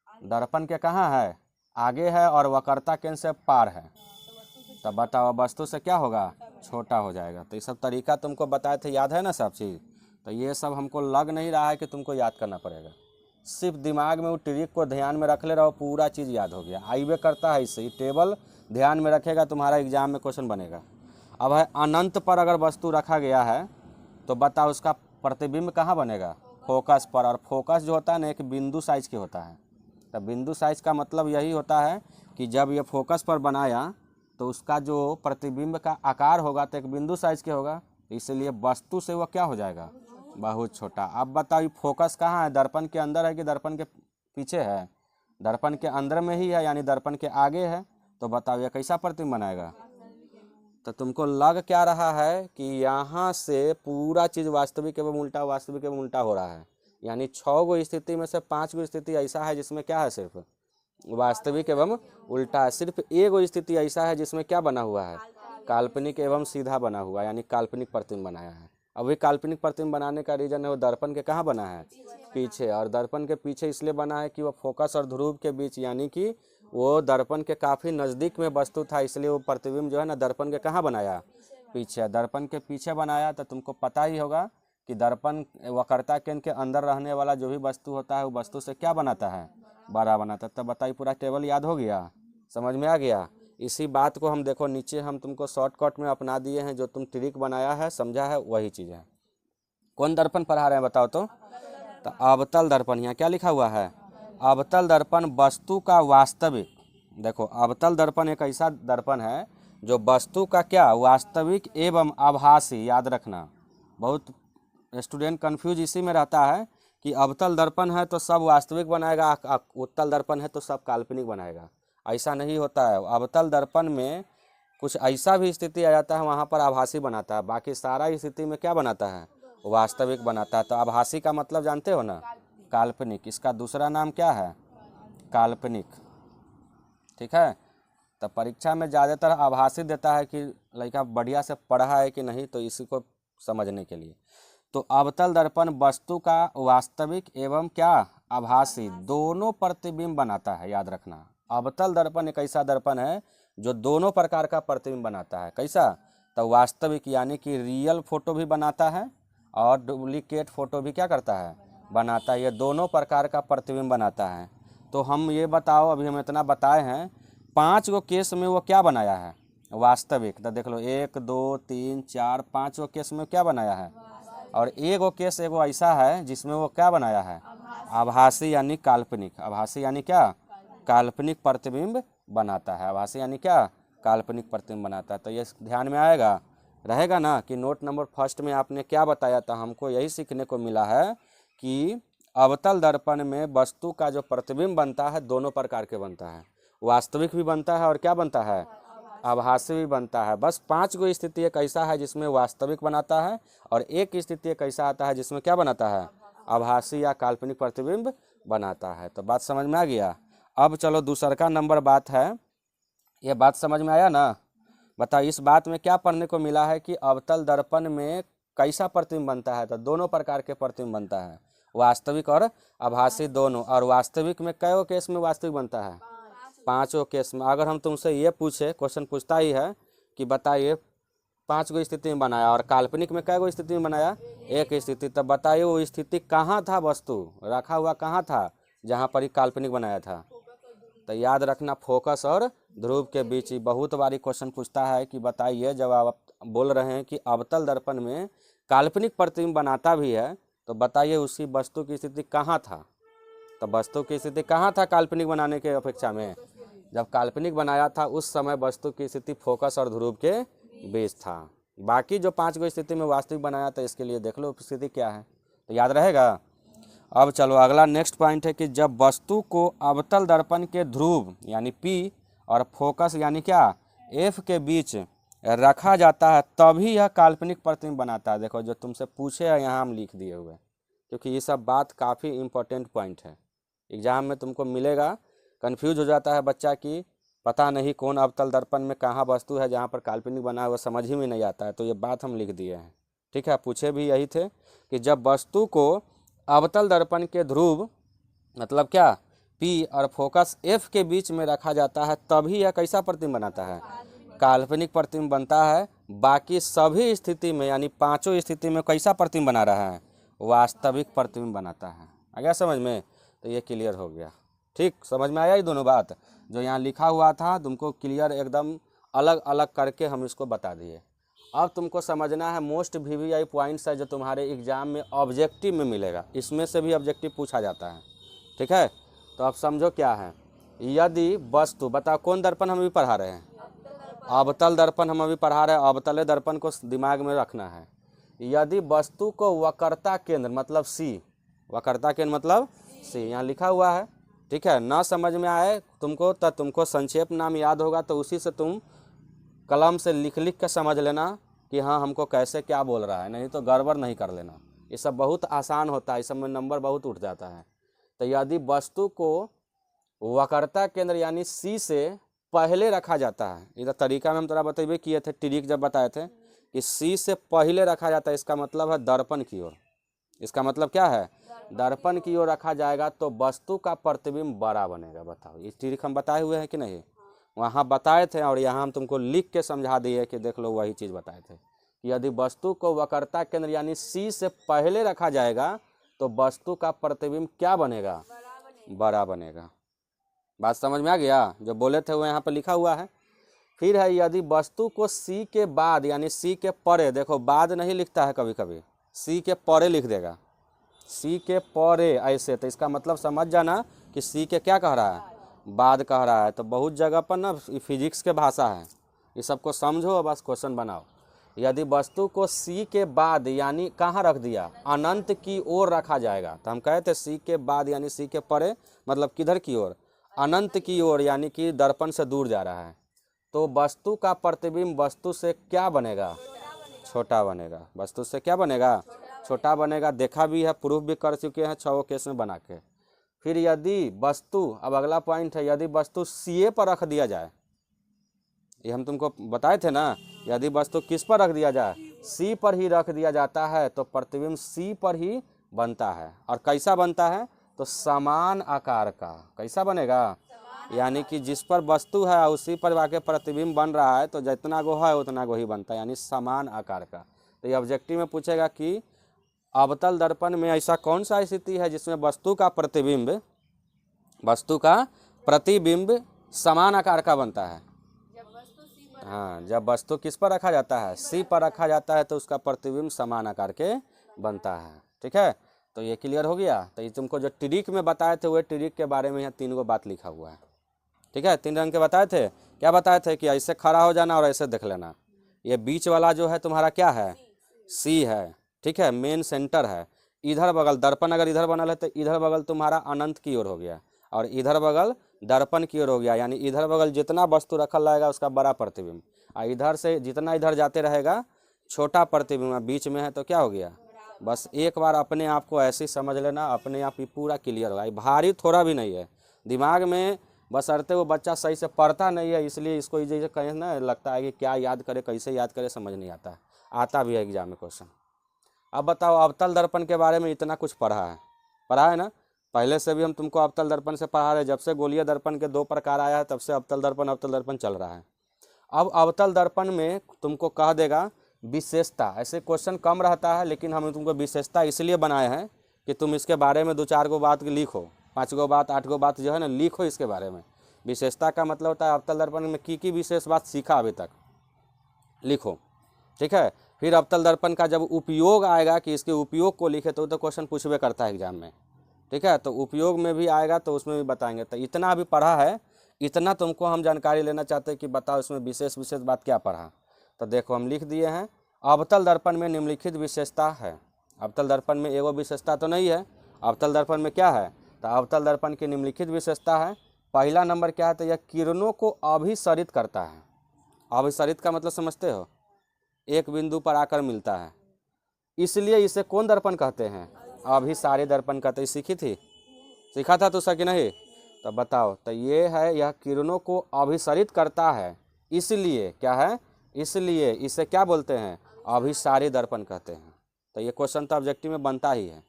दर्पण के कहाँ है आगे है और वक्रता केंद्र से पार है। तब बताओ वस्तु से क्या होगा छोटा हो जाएगा। तो ये सब तरीका तुमको बताए थे, याद है ना सब चीज़। तो ये सब हमको लग नहीं रहा है कि तुमको याद करना पड़ेगा, सिर्फ दिमाग में वो ट्रिक को ध्यान में रख ले रहो, पूरा चीज़ याद हो गया। आईवे करता है इससे, टेबल ध्यान में रखेगा तुम्हारा एग्जाम में क्वेश्चन बनेगा। अब है अनंत पर अगर वस्तु रखा गया है तो बताओ उसका प्रतिबिंब कहाँ बनेगा, फोकस पर। और फोकस जो होता है ना एक बिंदु साइज के होता है। तो बिंदु साइज का मतलब यही होता है कि जब ये फोकस पर बनाया तो उसका जो प्रतिबिंब का आकार होगा तो एक बिंदु साइज के होगा, इसलिए वस्तु से वह क्या हो जाएगा बहुत छोटा। अब बताओ ये फोकस कहाँ है, दर्पण के अंदर है कि दर्पण के पीछे है, दर्पण के अंदर में ही है यानी दर्पण के आगे है। तो बताओ ये कैसा प्रतिबिंब बनाएगा। तो तुमको लग क्या रहा है कि यहाँ से पूरा चीज़ वास्तविक एवं उल्टा, वास्तविक एवं उल्टा हो रहा है। यानी 6 गो स्थिति में से 5 गो स्थिति ऐसा है जिसमें क्या है सिर्फ वास्तविक एवं उल्टा है। सिर्फ एक गो स्थिति ऐसा है जिसमें क्या बना हुआ है काल्पनिक एवं सीधा बना हुआ है, यानी काल्पनिक प्रतिबिंब बनाया है। अभी काल्पनिक प्रतिबिंब बनाने का रीजन है वो दर्पण के कहाँ बना है पीछे। और दर्पण के पीछे इसलिए बना है कि वो फोकस और ध्रुव के बीच, यानी कि वो दर्पण के काफ़ी नज़दीक में वस्तु था, इसलिए वो प्रतिबिंब जो है ना दर्पण के कहाँ बनाया पीछे, दर्पण के पीछे बनाया। तो तुमको पता ही होगा कि दर्पण वक्रता केंद्र के अंदर रहने वाला जो भी वस्तु होता है वो वस्तु से क्या बनाता है बड़ा बनाता है। तब बताइए पूरा टेबल याद हो गया, समझ में आ गया। इसी बात को हम देखो नीचे हम तुमको शॉर्टकट में अपना दिए हैं, जो तुम ट्रिक बनाया है समझा है वही चीज़ है। कौन दर्पण पढ़ा रहे हैं बताओ तो अवतल दर्पण। यहाँ क्या लिखा हुआ है अवतल दर्पण वस्तु का वास्तविक। देखो अवतल दर्पण एक ऐसा दर्पण है जो वस्तु का क्या वास्तविक एवं आभासी, याद रखना। बहुत स्टूडेंट कंफ्यूज इसी में रहता है कि अवतल दर्पण है तो सब वास्तविक बनाएगा, उत्तल दर्पण है तो सब काल्पनिक बनाएगा। ऐसा नहीं होता है। अवतल दर्पण में कुछ ऐसा भी स्थिति आ जाता है वहाँ पर आभासी बनाता है, बाकी सारा स्थिति में क्या बनाता है वास्तविक बनाता है। तो आभासी का मतलब जानते हो ना काल्पनिक, इसका दूसरा नाम क्या है काल्पनिक। ठीक है, तो परीक्षा में ज़्यादातर आभासी देता है कि लड़का बढ़िया से पढ़ा है कि नहीं, तो इसी को समझने के लिए। तो अवतल दर्पण वस्तु का वास्तविक एवं क्या आभासी दोनों प्रतिबिंब बनाता है, याद रखना। अवतल दर्पण एक ऐसा दर्पण है जो दोनों प्रकार का प्रतिबिंब बनाता है। कैसा, तो वास्तविक यानी कि रियल फोटो भी बनाता है और डुप्लीकेट फोटो भी क्या करता है बनाता है। ये दोनों प्रकार का प्रतिबिंब बनाता है। तो हम ये बताओ, अभी हम इतना बताए हैं, 5 गो केस में वो क्या बनाया है, वास्तविक। तो देख लो 1 2 3 4 5 गो केस में क्या बनाया है, और एगो केस एगो ऐसा है जिसमें वो क्या बनाया है, आभासी यानी काल्पनिक। आभासी यानी क्या, काल्पनिक प्रतिबिंब बनाता है। आभासी यानी क्या, काल्पनिक प्रतिबिंब बनाता है। तो ये ध्यान में आएगा, रहेगा ना कि नोट नंबर फर्स्ट में आपने क्या बताया था, हमको यही सीखने को मिला है कि अवतल दर्पण में वस्तु का जो प्रतिबिंब बनता है दोनों प्रकार के बनता है, वास्तविक भी बनता है और क्या बनता है, आभासी भी बनता है। बस 5 गो स्थिति एक ऐसा है जिसमें वास्तविक बनाता है, और एक स्थिति एक ऐसा आता है जिसमें क्या बनाता है, आभासी या काल्पनिक प्रतिबिंब बनाता है। तो बात समझ में आ गया। अब चलो दूसरा का नंबर बात है, ये बात समझ में आया ना। बताओ इस बात में क्या पढ़ने को मिला है कि अवतल दर्पण में कैसा प्रतिबिंब बनता है, तो दोनों प्रकार के प्रतिबिंब बनता है, वास्तविक और आभासी दोनों। और वास्तविक में कई केस में वास्तविक बनता है, 5 केस में। अगर हम तुमसे ये पूछे, क्वेश्चन पूछता ही है कि बताइए 5 गो स्थिति में बनाया और काल्पनिक में कई गो स्थिति में बनाया, एक स्थिति, तब बताइए वो स्थिति कहाँ था, वस्तु रखा हुआ कहाँ था जहाँ पर ही काल्पनिक बनाया था। तो याद रखना फोकस और ध्रुव के बीच ही बहुत बारी क्वेश्चन पूछता है कि बताइए जब आप बोल रहे हैं कि अवतल दर्पण में काल्पनिक प्रतिबिंब बनाता भी है, तो बताइए उसी वस्तु की स्थिति कहाँ था। तो वस्तु की स्थिति कहाँ था काल्पनिक बनाने के अपेक्षा में, जब काल्पनिक बनाया था उस समय वस्तु की स्थिति फोकस और ध्रुव के बीच था। बाकी जो 5 गो स्थिति में वास्तविक बनाया था, इसके लिए देख लो स्थिति क्या है, तो याद रहेगा। अब चलो अगला नेक्स्ट पॉइंट है कि जब वस्तु को अवतल दर्पण के ध्रुव यानी P और फोकस यानी क्या F के बीच रखा जाता है तभी यह काल्पनिक प्रतिबिंब बनाता है। देखो जो तुमसे पूछे है यहाँ हम लिख दिए हुए, क्योंकि ये सब बात काफ़ी इम्पोर्टेंट पॉइंट है, एग्जाम में तुमको मिलेगा। कन्फ्यूज हो जाता है बच्चा कि पता नहीं कौन अवतल दर्पण में कहाँ वस्तु है जहाँ पर काल्पनिक बना है, वो समझ ही में नहीं आता है। तो ये बात हम लिख दिए हैं, ठीक है। पूछे भी यही थे कि जब वस्तु को अवतल दर्पण के ध्रुव मतलब क्या P और फोकस F के बीच में रखा जाता है तभी यह कैसा प्रतिबिंब बनाता है, काल्पनिक प्रतिबिंब बनता है। बाकी सभी स्थिति में यानी 5 स्थिति में कैसा प्रतिबिंब बना रहा है, वास्तविक प्रतिबिंब बनाता है। आ गया समझ में, तो ये क्लियर हो गया। ठीक समझ में आया ये दोनों बात, जो यहाँ लिखा हुआ था तुमको क्लियर एकदम अलग अलग करके हम इसको बता दिए। अब तुमको समझना है मोस्ट VVI पॉइंट्स है जो तुम्हारे एग्जाम में ऑब्जेक्टिव में मिलेगा, इसमें से भी ऑब्जेक्टिव पूछा जाता है, ठीक है। तो अब समझो क्या है, यदि वस्तु, बताओ कौन दर्पण हम अभी पढ़ा रहे हैं, अवतल दर्पण हम अभी पढ़ा रहे हैं। अवतल दर्पण को दिमाग में रखना है। यदि वस्तु को वक्रता केंद्र मतलब C, वक्रता केंद्र मतलब C यहाँ लिखा हुआ है, ठीक है। ना समझ में आए तुमको तो तुमको संक्षेप नाम याद होगा, तो उसी से तुम कलम से लिख लिख के समझ लेना कि हाँ हमको कैसे क्या बोल रहा है, नहीं तो गड़बड़ नहीं कर लेना। ये सब बहुत आसान होता है, इस सब में नंबर बहुत उठ जाता है। तो यदि वस्तु को वक्रता केंद्र यानी C से पहले रखा जाता है, इधर तरीका में हम थोड़ा बतेबे किए थे, ट्रिक जब बताए थे कि C से पहले रखा जाता है, इसका मतलब है दर्पण की ओर। इसका मतलब क्या है, दर्पण की ओर रखा जाएगा तो वस्तु का प्रतिबिंब बड़ा बनेगा। बताओ ये ट्रिक हम बताए हुए हैं कि नहीं, वहाँ बताए थे और यहाँ हम तुमको लिख के समझा दिए कि देख लो वही चीज़ बताए थे कि यदि वस्तु को वक्रता केंद्र यानी C से पहले रखा जाएगा तो वस्तु का प्रतिबिंब क्या बनेगा, बड़ा बनेगा। बात समझ में आ गया, जो बोले थे वो यहाँ पर लिखा हुआ है। फिर है यदि वस्तु को C के बाद यानी C के परे, देखो बाद नहीं लिखता है कभी कभी, C के परे लिख देगा, C के परे ऐसे, तो इसका मतलब समझ जाना कि C के क्या कह रहा है, बाद कह रहा है। तो बहुत जगह पर ना फिजिक्स के भाषा है, ये सबको समझो और बस क्वेश्चन बनाओ। यदि वस्तु को C के बाद यानी कहाँ रख दिया, अनंत की ओर रखा जाएगा, तो हम कहे थे C के बाद यानी C के परे मतलब किधर की ओर, अनंत की ओर, यानी कि दर्पण से दूर जा रहा है, तो वस्तु का प्रतिबिंब वस्तु से क्या बनेगा, छोटा बनेगा। वस्तु से क्या बनेगा, छोटा बनेगा। देखा भी है, प्रूफ भी कर चुके हैं 6 केस में बना के। फिर यदि वस्तु, अब अगला पॉइंट है, यदि वस्तु CA पर रख दिया जाए, ये हम तुमको बताए थे ना, यदि वस्तु किस पर रख दिया जाए, C पर ही रख दिया जाता है तो प्रतिबिंब C पर ही बनता है। और कैसा बनता है, तो समान आकार का। कैसा बनेगा, यानी कि जिस पर वस्तु है उसी पर वाके प्रतिबिंब बन रहा है, तो जितना गो है उतना गो ही बनता है, यानी समान आकार का। तो ये ऑब्जेक्टिव में पूछेगा कि अवतल दर्पण में ऐसा कौन सा स्थिति है जिसमें वस्तु का प्रतिबिंब समान आकार का बनता है। हाँ, जब वस्तु किस पर रखा जाता है, सी पर रखा जाता है, तो उसका प्रतिबिंब समान आकार के बनता है। ठीक है, तो ये क्लियर हो गया। तो ये तुमको जो ट्रिक में बताए थे वह ट्रिक के बारे में यहाँ 3 गो बात लिखा हुआ है। ठीक है, 3 रंग के बताए थे। क्या बताए थे कि ऐसे खड़ा हो जाना और ऐसे देख लेना। ये बीच वाला जो है तुम्हारा क्या है, सी है। ठीक है, मेन सेंटर है। इधर बगल दर्पण अगर इधर बनल है तो इधर बगल तुम्हारा अनंत की ओर हो गया और इधर बगल दर्पण की ओर हो गया, यानी इधर बगल जितना वस्तु रखल रहेगा उसका बड़ा प्रतिबिंब, और इधर से जितना इधर जाते रहेगा छोटा प्रतिबिंब। बीच में है तो क्या हो गया, बस एक बार अपने आप को ऐसे ही समझ लेना, अपने आप ही पूरा क्लियर होगा। भारी थोड़ा भी नहीं है दिमाग में, बशर्ते वो बच्चा सही से पढ़ता नहीं है, इसलिए इसको जैसे कहीं ना लगता है कि क्या याद करे, कैसे याद करे, समझ नहीं आता। आता भी है एग्जाम में क्वेश्चन। अब बताओ, अवतल दर्पण के बारे में इतना कुछ पढ़ा है ना। पहले से भी हम तुमको अवतल दर्पण से पढ़ा रहे, जब से गोलीय दर्पण के 2 प्रकार आया है तब से अवतल दर्पण चल रहा है। अब अवतल दर्पण में तुमको कह देगा विशेषता। ऐसे क्वेश्चन कम रहता है, लेकिन हम तुमको विशेषता इसलिए बनाए हैं कि तुम इसके बारे में 2-4 गो बात लिखो, 5 गो बात 8 गो बात जो है ना लिखो इसके बारे में। विशेषता का मतलब होता है अवतल दर्पण में की विशेष बात सीखा अभी तक, लिखो। ठीक है, फिर अवतल दर्पण का जब उपयोग आएगा कि इसके उपयोग को लिखे तो क्वेश्चन पूछबे करता है एग्जाम में। ठीक है, तो उपयोग में भी आएगा तो उसमें भी बताएंगे। तो इतना अभी पढ़ा है, इतना तुमको हम जानकारी लेना चाहते हैं कि बताओ इसमें विशेष बात क्या पढ़ा। तो देखो हम लिख दिए हैं, अवतल दर्पण में निम्नलिखित विशेषता है। अवतल दर्पण में एगो विशेषता तो नहीं है, अवतल दर्पण में क्या है, तो अवतल दर्पण की निम्नलिखित विशेषता है। पहला नंबर क्या है, तो यह किरणों को अभिसरित करता है। अभिसरित का मतलब समझते हो, एक बिंदु पर आकर मिलता है, इसलिए इसे कौन दर्पण कहते हैं, अभिसारी दर्पण कहते हैं। सीखा था तो सर कि नहीं, तो बताओ। तो ये है, यह किरणों को अभिसरित करता है, इसलिए क्या है, इसलिए इसे क्या बोलते हैं, अभिसारी दर्पण कहते हैं। तो ये क्वेश्चन तो ऑब्जेक्टिव में बनता ही है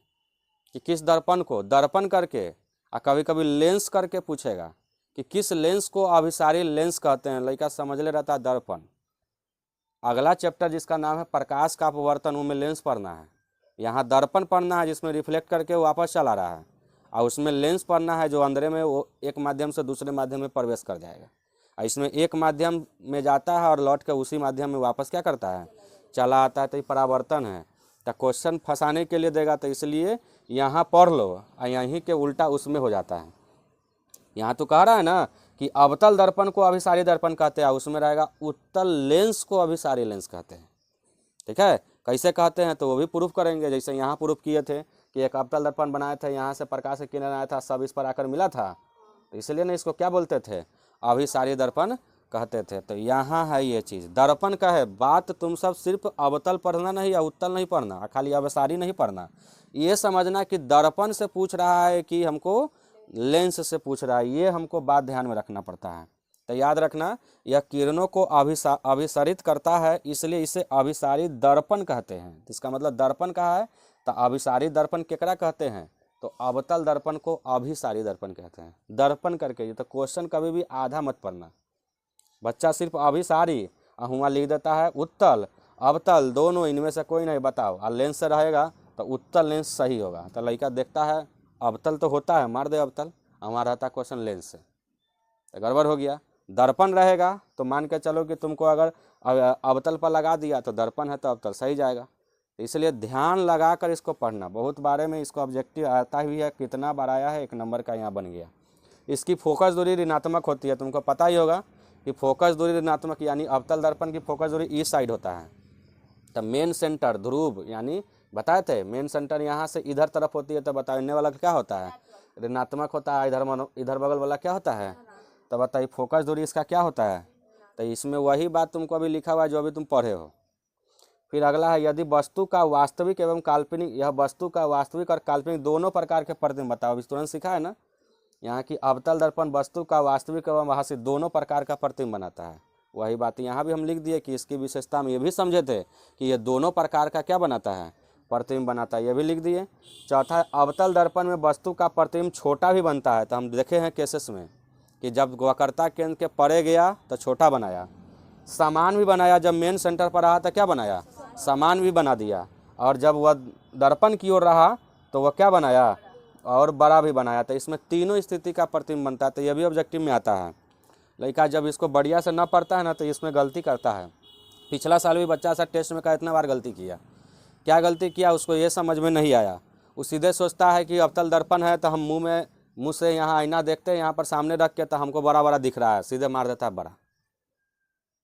कि किस दर्पण को दर्पण करके, और कभी कभी लेंस करके पूछेगा कि किस लेंस को अभिसारी लेंस कहते हैं। लड़का समझ ले रहता है दर्पण। अगला चैप्टर जिसका नाम है प्रकाश का अपवर्तन, उसमें लेंस पढ़ना है। यहाँ दर्पण पढ़ना है जिसमें रिफ्लेक्ट करके वापस चला रहा है, और उसमें लेंस पढ़ना है जो अंदर में वो एक माध्यम से दूसरे माध्यम में प्रवेश कर जाएगा। और इसमें एक माध्यम में जाता है और लौट के उसी माध्यम में वापस क्या करता है, चला आता है। तो ये परावर्तन है। तो क्वेश्चन फंसाने के लिए देगा, तो इसलिए यहाँ पढ़ लो, और यहीं के उल्टा उसमें हो जाता है। यहाँ तो कह रहा है ना कि अवतल दर्पण को अभिसारी दर्पण कहते हैं, उसमें रहेगा उत्तल लेंस को अभिसारी लेंस कहते हैं। ठीक है, कैसे कहते हैं तो वो भी प्रूफ करेंगे। जैसे यहाँ प्रूफ किए थे कि एक अवतल दर्पण बनाए थे, यहाँ से प्रकाश का किरण आया था, सब इस पर आकर मिला था, तो इसलिए ना इसको क्या बोलते थे, अभिसारी दर्पण कहते थे। तो यहाँ है ये चीज़, दर्पण का है बात। तुम सब सिर्फ अवतल पढ़ना नहीं या उत्तल नहीं पढ़ना, खाली अभिसारी नहीं पढ़ना, ये समझना कि दर्पण से पूछ रहा है कि हमको लेंस से पूछ रहा है, ये हमको बात ध्यान में रखना पड़ता है। तो याद रखना, यह किरणों को अभिसरित करता है, इसलिए इसे अभिसारी दर्पण कहते हैं। इसका मतलब दर्पण कहा है, तो अभिसारी दर्पण केकरा कहते हैं, तो अवतल दर्पण को अभिसारी दर्पण कहते हैं। दर्पण करके ये तो क्वेश्चन कभी भी आधा मत पढ़ना। बच्चा सिर्फ अभिसारी वहाँ लिख देता है, उत्तल अवतल दोनों इनमें से कोई नहीं, बताओ। और लेंस से रहेगा तो उत्तल लेंस सही होगा। तो लड़का देखता है अवतल तो होता है, मार दे अवतल, हमारा रहता क्वेश्चन लेंस से, तो गड़बड़ हो गया। दर्पण रहेगा तो मान के चलो कि तुमको अगर अवतल पर लगा दिया तो दर्पण है तो अवतल सही जाएगा। तो इसलिए ध्यान लगा कर इसको पढ़ना। बहुत बारे में इसको ऑब्जेक्टिव आता ही है, कितना बार आया है, 1 नंबर का यहाँ बन गया। इसकी फोकस दूरी ऋणात्मक होती है, तुमको पता ही होगा कि फोकस दूरी ऋणात्मक, यानी अवतल दर्पण की फोकस दूरी इस साइड होता है। तो मेन सेंटर ध्रुव, यानी बताए थे मेन सेंटर यहाँ से इधर तरफ होती है, तो बताओ इन्ने वाला क्या होता है, ऋणात्मक होता है। इधर बगल वाला क्या होता है, तो बताइए फोकस दूरी इसका क्या होता है। तो इसमें वही बात तुमको अभी लिखा हुआ है जो अभी तुम पढ़े हो। फिर अगला है, यदि वस्तु का वास्तविक एवं काल्पनिक, यह वस्तु का वास्तविक और काल्पनिक दोनों प्रकार के प्रतिबिंब बताओ। अभी तुरंत सीखा है ना, यहाँ की अवतल दर्पण वस्तु का वास्तविक एवं भाषिक दोनों प्रकार का प्रतिबिंब बनाता है। वही बात यहाँ भी हम लिख दिए कि इसकी विशेषता में ये भी समझे थे कि ये दोनों प्रकार का क्या बनाता है, प्रतिबिंब बनाता है, ये भी लिख दिए। चौथा, अवतल दर्पण में वस्तु का प्रतिबिंब छोटा भी बनता है। तो हम देखे हैं केसेस में कि जब वक्रता केंद्र के परे गया तो छोटा बनाया, समान भी बनाया, जब मेन सेंटर पर रहा तो क्या बनाया, समान भी बना दिया, और जब वह दर्पण की ओर रहा तो वह क्या बनाया, और बड़ा भी बनाया। तो इसमें तीनों स्थिति का प्रतिबिंब बनता है। तो यह भी ऑब्जेक्टिव में आता है। लड़का जब इसको बढ़िया से न पढ़ता है ना तो इसमें गलती करता है। पिछला साल भी बच्चा सा टेस्ट में का इतना बार गलती किया, क्या गलती किया उसको ये समझ में नहीं आया। वो सीधे सोचता है कि अवतल दर्पण है तो हम मुंह से यहाँ आईना देखते हैं, यहाँ पर सामने रख के तो हमको बड़ा बड़ा दिख रहा है, सीधे मार देता है बड़ा।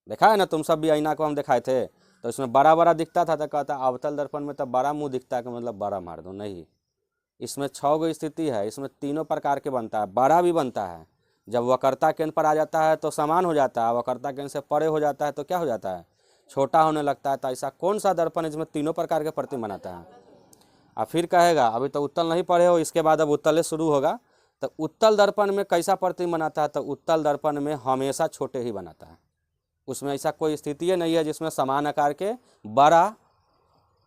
देखा है ना, तुम सब भी आईना को हम दिखाए थे तो इसमें बड़ा बड़ा दिखता था तो कहता अवतल दर्पण में तो बड़ा मुंह दिखता है कि मतलब बड़ा मार दो। नहीं, इसमें 6 गो स्थिति है, इसमें तीनों प्रकार के बनता है। बड़ा भी बनता है, जब वक्रता केंद्र पर आ जाता है तो समान हो जाता है, वक्रता केंद्र से परे हो जाता है तो क्या हो जाता है, छोटा होने लगता है। तो ऐसा कौन सा दर्पण है जिसमें तीनों प्रकार के प्रतिबिंब बनाता है। और फिर कहेगा अभी तो उत्तल नहीं पढ़े हो, इसके बाद अब उत्तल शुरू होगा। तो उत्तल दर्पण में कैसा प्रतिबिंब बनाता है, तो उत्तल दर्पण में हमेशा छोटे ही बनाता है। उसमें ऐसा कोई स्थिति नहीं है जिसमें समान आकार के बड़ा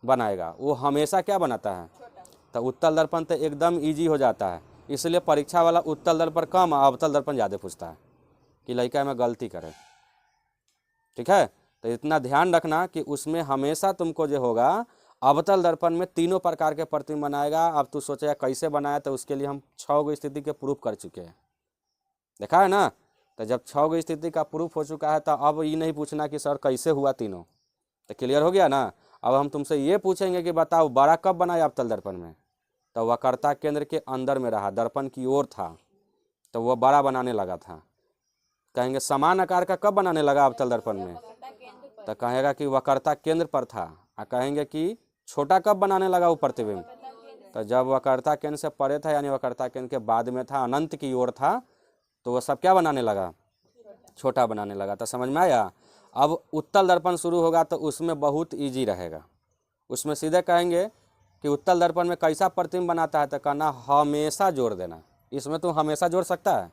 बनाएगा, वो हमेशा क्या बनाता है, तो उत्तल दर्पण तो एकदम ईजी हो जाता है। इसलिए परीक्षा वाला उत्तल दर्पण कम और अवतल दर्पण ज़्यादा पूछता है कि लड़का में गलती करे। ठीक है, तो इतना ध्यान रखना कि उसमें हमेशा तुमको जो होगा अवतल दर्पण में तीनों प्रकार के प्रतिबिंब बनाएगा। अब तू सोचेगा कैसे बनाया, तो उसके लिए हम 6 गो स्थिति के प्रूफ कर चुके हैं, देखा है ना। तो जब 6 गो स्थिति का प्रूफ हो चुका है तो अब ये नहीं पूछना कि सर कैसे हुआ तीनों, तो क्लियर हो गया ना। अब हम तुमसे ये पूछेंगे कि बताओ बड़ा कब बनाया अवतल दर्पण में, तो वक्रता केंद्र के अंदर में रहा, दर्पण की ओर था तो वह बड़ा बनाने लगा था। कहेंगे समान आकार का कब बनाने लगा अवतल दर्पण में, तो कहेगा कि वक्रता केंद्र पर था। और कहेंगे कि छोटा कब बनाने लगा वो प्रतिबिंब, तो जब वक्रता केंद्र से परे था, यानी वक्रता केंद्र के बाद में था, अनंत की ओर था, तो वह सब क्या बनाने लगा, छोटा बनाने लगा। तो समझ में आया। अब उत्तल दर्पण शुरू होगा तो उसमें बहुत इजी रहेगा। उसमें सीधे कहेंगे कि उत्तल दर्पण में कैसा प्रतिबिंब बनाता है, तो कहना हमेशा जोड़ देना। इसमें तो हमेशा जोड़ सकता है,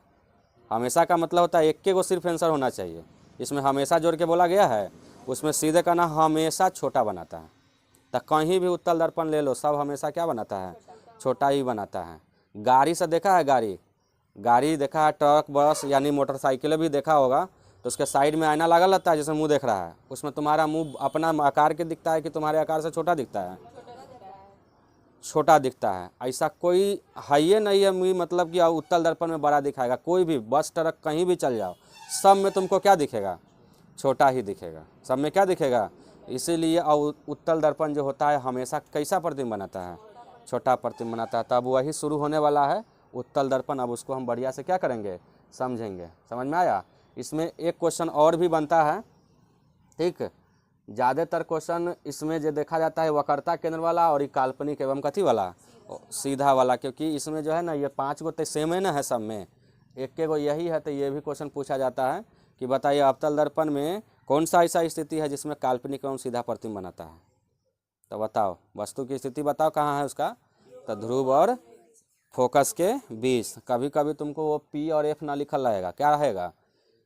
हमेशा का मतलब होता है एक को सिर्फ आंसर होना चाहिए। इसमें हमेशा जोड़ के बोला गया है, उसमें सीधे कहना हमेशा छोटा बनाता है। तो कहीं भी उत्तल दर्पण ले लो, सब हमेशा क्या बनाता है, छोटा ही बनाता है। गाड़ी से देखा है, गाड़ी देखा है, ट्रक बस यानी मोटरसाइकिल भी देखा होगा, तो उसके साइड में आईना लगा रहता है जिसमें मुंह देख रहा है, उसमें तुम्हारा मुंह अपना आकार के दिखता है कि तुम्हारे आकार से छोटा दिखता है, छोटा दिखता है। ऐसा कोई है ही नहीं है मतलब कि उत्तल दर्पण में बड़ा दिखाएगा। कोई भी बस ट्रक कहीं भी चल जाओ, सब में तुमको क्या दिखेगा, छोटा ही दिखेगा, सब में क्या दिखेगा। इसीलिए उत्तल दर्पण जो होता है हमेशा कैसा प्रतिबिंब बनाता है, छोटा प्रतिबिंब बनाता है। तब वही शुरू होने वाला है उत्तल दर्पण। अब उसको हम बढ़िया से क्या करेंगे, समझेंगे। समझ में आया। इसमें एक क्वेश्चन और भी बनता है, ठीक। ज़्यादातर क्वेश्चन इसमें जो देखा जाता है वक्रता केंद्र वाला और ये काल्पनिक एवं कथी वाला, सीधा वाला, क्योंकि इसमें जो है ना ये 5 गो तो सेम है ना है सब में, एक गो यही है। तो ये भी क्वेश्चन पूछा जाता है कि बताइए अवतल दर्पण में कौन सा ऐसा स्थिति है जिसमें काल्पनिक एवं सीधा प्रतिबिंब बनाता है। तो बताओ, वस्तु की स्थिति बताओ कहाँ है उसका, तो ध्रुव और फोकस के बीच। कभी कभी तुमको वो P और F ना लिखल रहेगा, क्या रहेगा,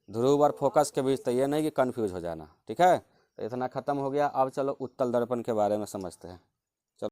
ध्रुव और फोकस के बीच। तो ये नहीं कि कन्फ्यूज हो जाना, ठीक है। तो इतना खत्म हो गया। अब चलो उत्तल दर्पण के बारे में समझते हैं।